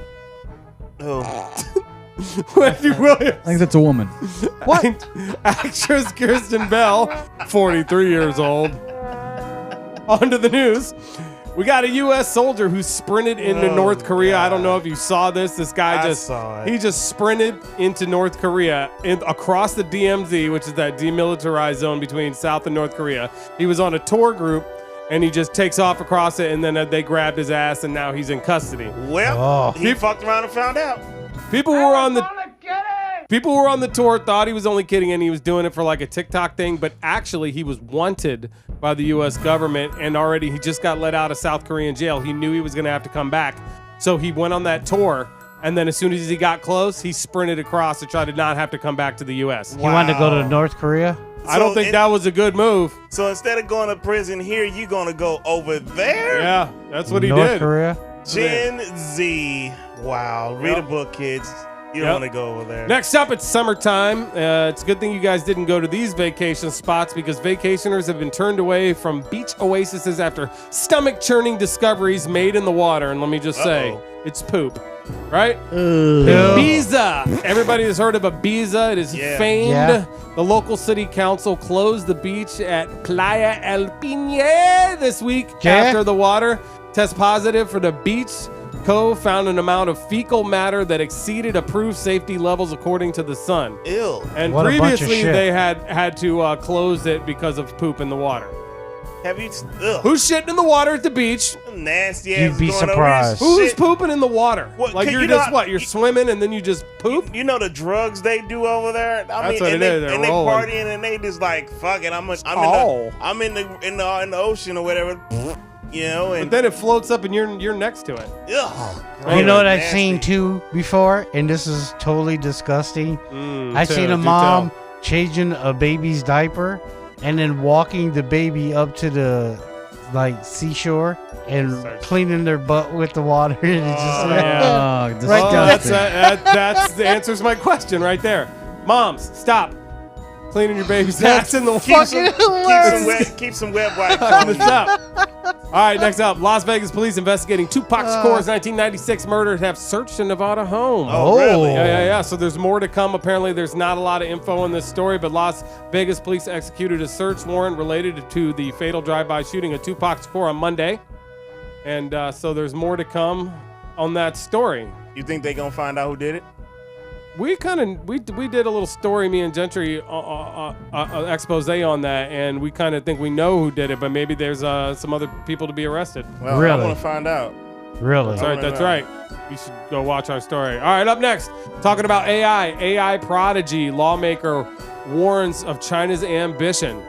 [SPEAKER 3] Oh.
[SPEAKER 4] Wendy Williams.
[SPEAKER 1] I think that's a woman.
[SPEAKER 2] What?
[SPEAKER 4] Actress Kirsten Bell, 43 years old. On to the news. We got a U.S. soldier who sprinted into
[SPEAKER 3] Oh,
[SPEAKER 4] North Korea. I don't
[SPEAKER 3] God.
[SPEAKER 4] know if you saw this. This guy
[SPEAKER 3] I
[SPEAKER 4] just
[SPEAKER 3] saw it.
[SPEAKER 4] he just sprinted into North Korea across the DMZ, which is that demilitarized zone between South and North Korea. He was on a tour group, and he just takes off across it, and then they grabbed his ass, and now he's in custody.
[SPEAKER 3] Well,
[SPEAKER 2] Oh.
[SPEAKER 3] he fucked around and found out.
[SPEAKER 4] People who were on the tour thought he was only kidding and he was doing it for like a TikTok thing, but actually he was wanted by the U.S. government, and already he just got let out of South Korean jail. He knew he was going to have to come back. So he went on that tour, and then as soon as he got close, he sprinted across to try to not have to come back to the U.S.
[SPEAKER 2] He wanted to go to
[SPEAKER 3] Wow.
[SPEAKER 2] North Korea?
[SPEAKER 4] I don't think that was a good move.
[SPEAKER 3] So instead of going to prison here, you going to go over there?
[SPEAKER 4] Yeah, that's what he
[SPEAKER 2] North
[SPEAKER 4] did.
[SPEAKER 2] Korea?
[SPEAKER 3] Gen Z. Wow. Read
[SPEAKER 4] Yep.
[SPEAKER 3] a book, kids. You
[SPEAKER 4] Yep.
[SPEAKER 3] don't want to go over there.
[SPEAKER 4] Next up, it's summertime. It's a good thing you guys didn't go to these vacation spots because vacationers have been turned away from beach oases after stomach-churning discoveries made in the water. And let me just say, it's poop, right? Ibiza. Everybody has heard of Ibiza. It is
[SPEAKER 3] Yeah.
[SPEAKER 4] famed.
[SPEAKER 2] Yeah.
[SPEAKER 4] The local city council closed the beach at Playa El Piñe this week
[SPEAKER 2] Yeah.
[SPEAKER 4] after the water test positive for the beach. Co found an amount of fecal matter that exceeded approved safety levels according to the Sun.
[SPEAKER 3] Ew.
[SPEAKER 4] And
[SPEAKER 2] What a bunch of
[SPEAKER 4] previously
[SPEAKER 2] shit.
[SPEAKER 4] they had to close it because of poop in the water.
[SPEAKER 3] Have you? Ugh.
[SPEAKER 4] Who's shitting in the water at the beach?
[SPEAKER 3] Nasty ass.
[SPEAKER 2] You'd be
[SPEAKER 3] going over
[SPEAKER 2] surprised.
[SPEAKER 3] here.
[SPEAKER 4] Who's
[SPEAKER 3] Shit.
[SPEAKER 4] pooping in the water?
[SPEAKER 3] What,
[SPEAKER 4] Like
[SPEAKER 3] can
[SPEAKER 4] you're
[SPEAKER 3] you
[SPEAKER 4] just
[SPEAKER 3] not-
[SPEAKER 4] what? You're swimming and then you just poop?
[SPEAKER 3] You know the drugs they do over there.
[SPEAKER 4] That's what
[SPEAKER 3] and
[SPEAKER 4] it is. They're
[SPEAKER 3] and they
[SPEAKER 4] rolling.
[SPEAKER 3] partying and they just like fuck it. I'm
[SPEAKER 4] Oh.
[SPEAKER 3] in the ocean or whatever. You know,
[SPEAKER 4] But
[SPEAKER 3] and
[SPEAKER 4] then it floats up and you're next to it.
[SPEAKER 3] ugh.
[SPEAKER 2] You know what I've
[SPEAKER 3] Nasty.
[SPEAKER 2] seen too before, and this is totally disgusting. I've
[SPEAKER 4] tell,
[SPEAKER 2] seen a
[SPEAKER 4] do
[SPEAKER 2] mom
[SPEAKER 4] tell.
[SPEAKER 2] changing a baby's diaper and then walking the baby up to the seashore and
[SPEAKER 4] Starts-
[SPEAKER 2] cleaning their butt with the water. And it's just like,
[SPEAKER 4] yeah.
[SPEAKER 1] Oh,
[SPEAKER 2] Right,
[SPEAKER 4] Oh,
[SPEAKER 1] disgusting.
[SPEAKER 4] that's the answers my question right there. Moms, stop cleaning your baby's ass in the
[SPEAKER 3] Keep
[SPEAKER 4] water.
[SPEAKER 2] fucking
[SPEAKER 3] keep some wet wipes
[SPEAKER 4] Time
[SPEAKER 3] on
[SPEAKER 4] to stop. All right, next up, Las Vegas police investigating Tupac Shakur's 1996 murder have searched a Nevada home.
[SPEAKER 3] Oh, really?
[SPEAKER 4] Yeah. So there's more to come. Apparently, there's not a lot of info in this story, but Las Vegas police executed a search warrant related to the fatal drive-by shooting of Tupac Shakur on Monday. And so there's more to come on that story.
[SPEAKER 3] You think they gonna find out who did it?
[SPEAKER 4] We did a little story, me and Gentry, expose on that, and we kind of think we know who did it, but maybe there's some other people to be arrested.
[SPEAKER 3] Well, I
[SPEAKER 2] Really?
[SPEAKER 3] want to find out.
[SPEAKER 2] really?
[SPEAKER 4] That's right. That's right. You should go watch our story. All right, up next, talking about AI prodigy lawmaker warns of China's ambition.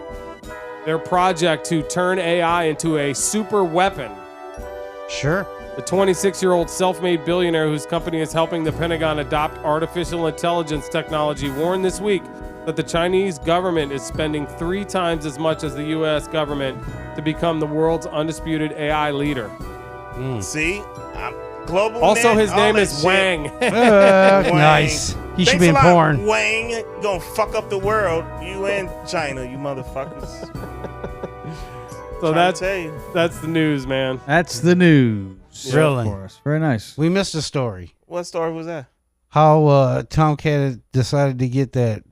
[SPEAKER 4] Their project to turn AI into a super weapon.
[SPEAKER 2] Sure.
[SPEAKER 4] The 26-year-old self-made billionaire whose company is helping the Pentagon adopt artificial intelligence technology warned this week that the Chinese government is spending 3 times as much as the U.S. government to become the world's undisputed AI leader.
[SPEAKER 3] See, global.
[SPEAKER 4] Also,
[SPEAKER 3] net,
[SPEAKER 4] his
[SPEAKER 3] all
[SPEAKER 4] name
[SPEAKER 3] that
[SPEAKER 4] is
[SPEAKER 3] shit.
[SPEAKER 4] Wang.
[SPEAKER 3] Wang.
[SPEAKER 2] Nice. He should
[SPEAKER 3] Thanks
[SPEAKER 2] be
[SPEAKER 3] a
[SPEAKER 2] in
[SPEAKER 3] lot,
[SPEAKER 2] porn.
[SPEAKER 3] Wang, you gonna fuck up the world. You and China, you motherfuckers.
[SPEAKER 4] So
[SPEAKER 3] Trying to tell you.
[SPEAKER 4] that's the news, man.
[SPEAKER 1] That's the news.
[SPEAKER 2] Really?
[SPEAKER 1] For us. Very nice.
[SPEAKER 2] We missed a story.
[SPEAKER 3] What story was that?
[SPEAKER 2] How Tomcat decided to get that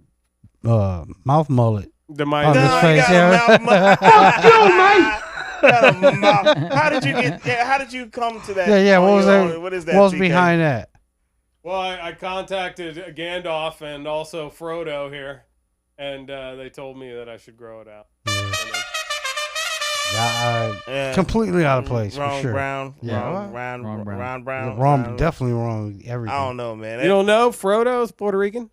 [SPEAKER 2] mouth mullet.
[SPEAKER 4] The
[SPEAKER 2] Oh,
[SPEAKER 4] mind.
[SPEAKER 2] this
[SPEAKER 3] No,
[SPEAKER 2] face
[SPEAKER 3] you
[SPEAKER 2] here.
[SPEAKER 3] got a mouth. Fuck you, man. Got a mouth. How did you get? Yeah, how did you come to that?
[SPEAKER 2] Yeah.
[SPEAKER 3] on
[SPEAKER 2] What was
[SPEAKER 3] your
[SPEAKER 2] that?
[SPEAKER 3] own? What is that?
[SPEAKER 2] What was
[SPEAKER 3] TK?
[SPEAKER 2] behind that?
[SPEAKER 4] Well, I contacted Gandalf and also Frodo here, and they told me that I should grow it out.
[SPEAKER 2] Completely out of place.
[SPEAKER 3] Wrong
[SPEAKER 2] for sure.
[SPEAKER 3] Brown.
[SPEAKER 2] Yeah.
[SPEAKER 3] Wrong.
[SPEAKER 2] Definitely wrong. Everything.
[SPEAKER 3] I don't know, man.
[SPEAKER 4] You don't know Frodo's Puerto Rican?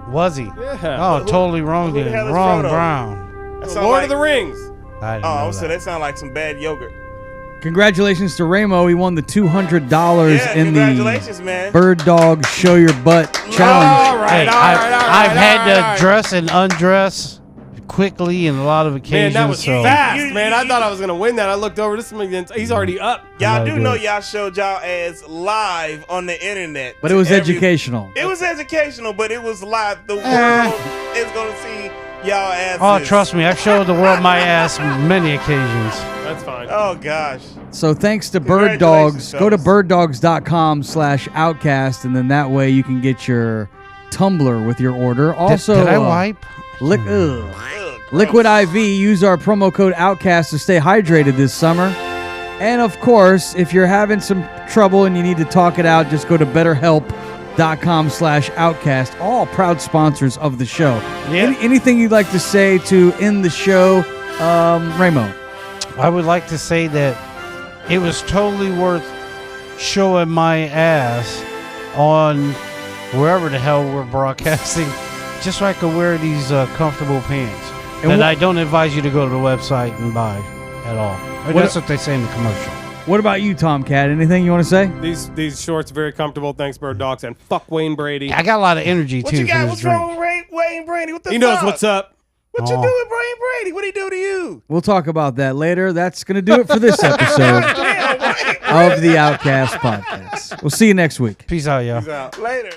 [SPEAKER 2] Was he?
[SPEAKER 4] Yeah.
[SPEAKER 2] Oh, totally wrong.
[SPEAKER 3] who the
[SPEAKER 2] Then.
[SPEAKER 3] hell is
[SPEAKER 2] Wrong
[SPEAKER 3] Frodo?
[SPEAKER 2] Brown.
[SPEAKER 3] That sound
[SPEAKER 4] Lord
[SPEAKER 3] like-
[SPEAKER 4] of the Rings.
[SPEAKER 2] I didn't know
[SPEAKER 3] so that sounds like some bad yogurt.
[SPEAKER 1] Congratulations to Ramo. He won the $200
[SPEAKER 3] Yeah,
[SPEAKER 1] in
[SPEAKER 3] congratulations,
[SPEAKER 1] the
[SPEAKER 3] man.
[SPEAKER 1] Bird Dog Show Your Butt challenge.
[SPEAKER 2] Hey, I've had to dress and undress quickly in a lot of occasions.
[SPEAKER 4] Man, that was
[SPEAKER 2] so.
[SPEAKER 4] fast, man. I thought I was going to win that. I looked over this man. He's already up.
[SPEAKER 3] Y'all do know y'all showed y'all ass live on the internet.
[SPEAKER 1] But it was educational.
[SPEAKER 3] It was educational, but it was live. The world is going to see y'all asses.
[SPEAKER 2] Oh, trust me, I've showed the world my ass many occasions.
[SPEAKER 4] That's fine.
[SPEAKER 3] Oh, gosh.
[SPEAKER 1] So thanks to Bird Dogs. Go to birddogs.com/outcast, and then that way you can get your tumbler with your order. Also,
[SPEAKER 2] did I wipe?
[SPEAKER 1] Liquid IV. Use our promo code OUTCAST to stay hydrated this summer. And of course, if you're having some trouble and you need to talk it out, just go to betterhelp.com/outcast. All proud sponsors of the show.
[SPEAKER 2] Yeah.
[SPEAKER 1] Anything you'd like to say to end the show, Ramo?
[SPEAKER 2] I would like to say that it was totally worth showing my ass on wherever the hell we're broadcasting, just so I could wear these comfortable pants. And I don't advise you to go to the website and buy at all. That's what they say in the commercial.
[SPEAKER 1] What about you, Tomcat? Anything you want to say?
[SPEAKER 4] These shorts are very comfortable. Thanks, Bird Dogs, and fuck Wayne Brady.
[SPEAKER 2] I got a lot of energy
[SPEAKER 3] What
[SPEAKER 2] too.
[SPEAKER 3] you got?
[SPEAKER 2] For
[SPEAKER 3] What's
[SPEAKER 2] this drink.
[SPEAKER 3] wrong with Wayne Brady? What the
[SPEAKER 4] He
[SPEAKER 3] fuck?
[SPEAKER 4] knows what's up.
[SPEAKER 3] What you do with Wayne Brady? What'd he do to you?
[SPEAKER 1] We'll talk about that later. That's going to do it for this episode of the Outcast Podcast. We'll see you next week.
[SPEAKER 2] Peace out, y'all.
[SPEAKER 3] Peace out. Later.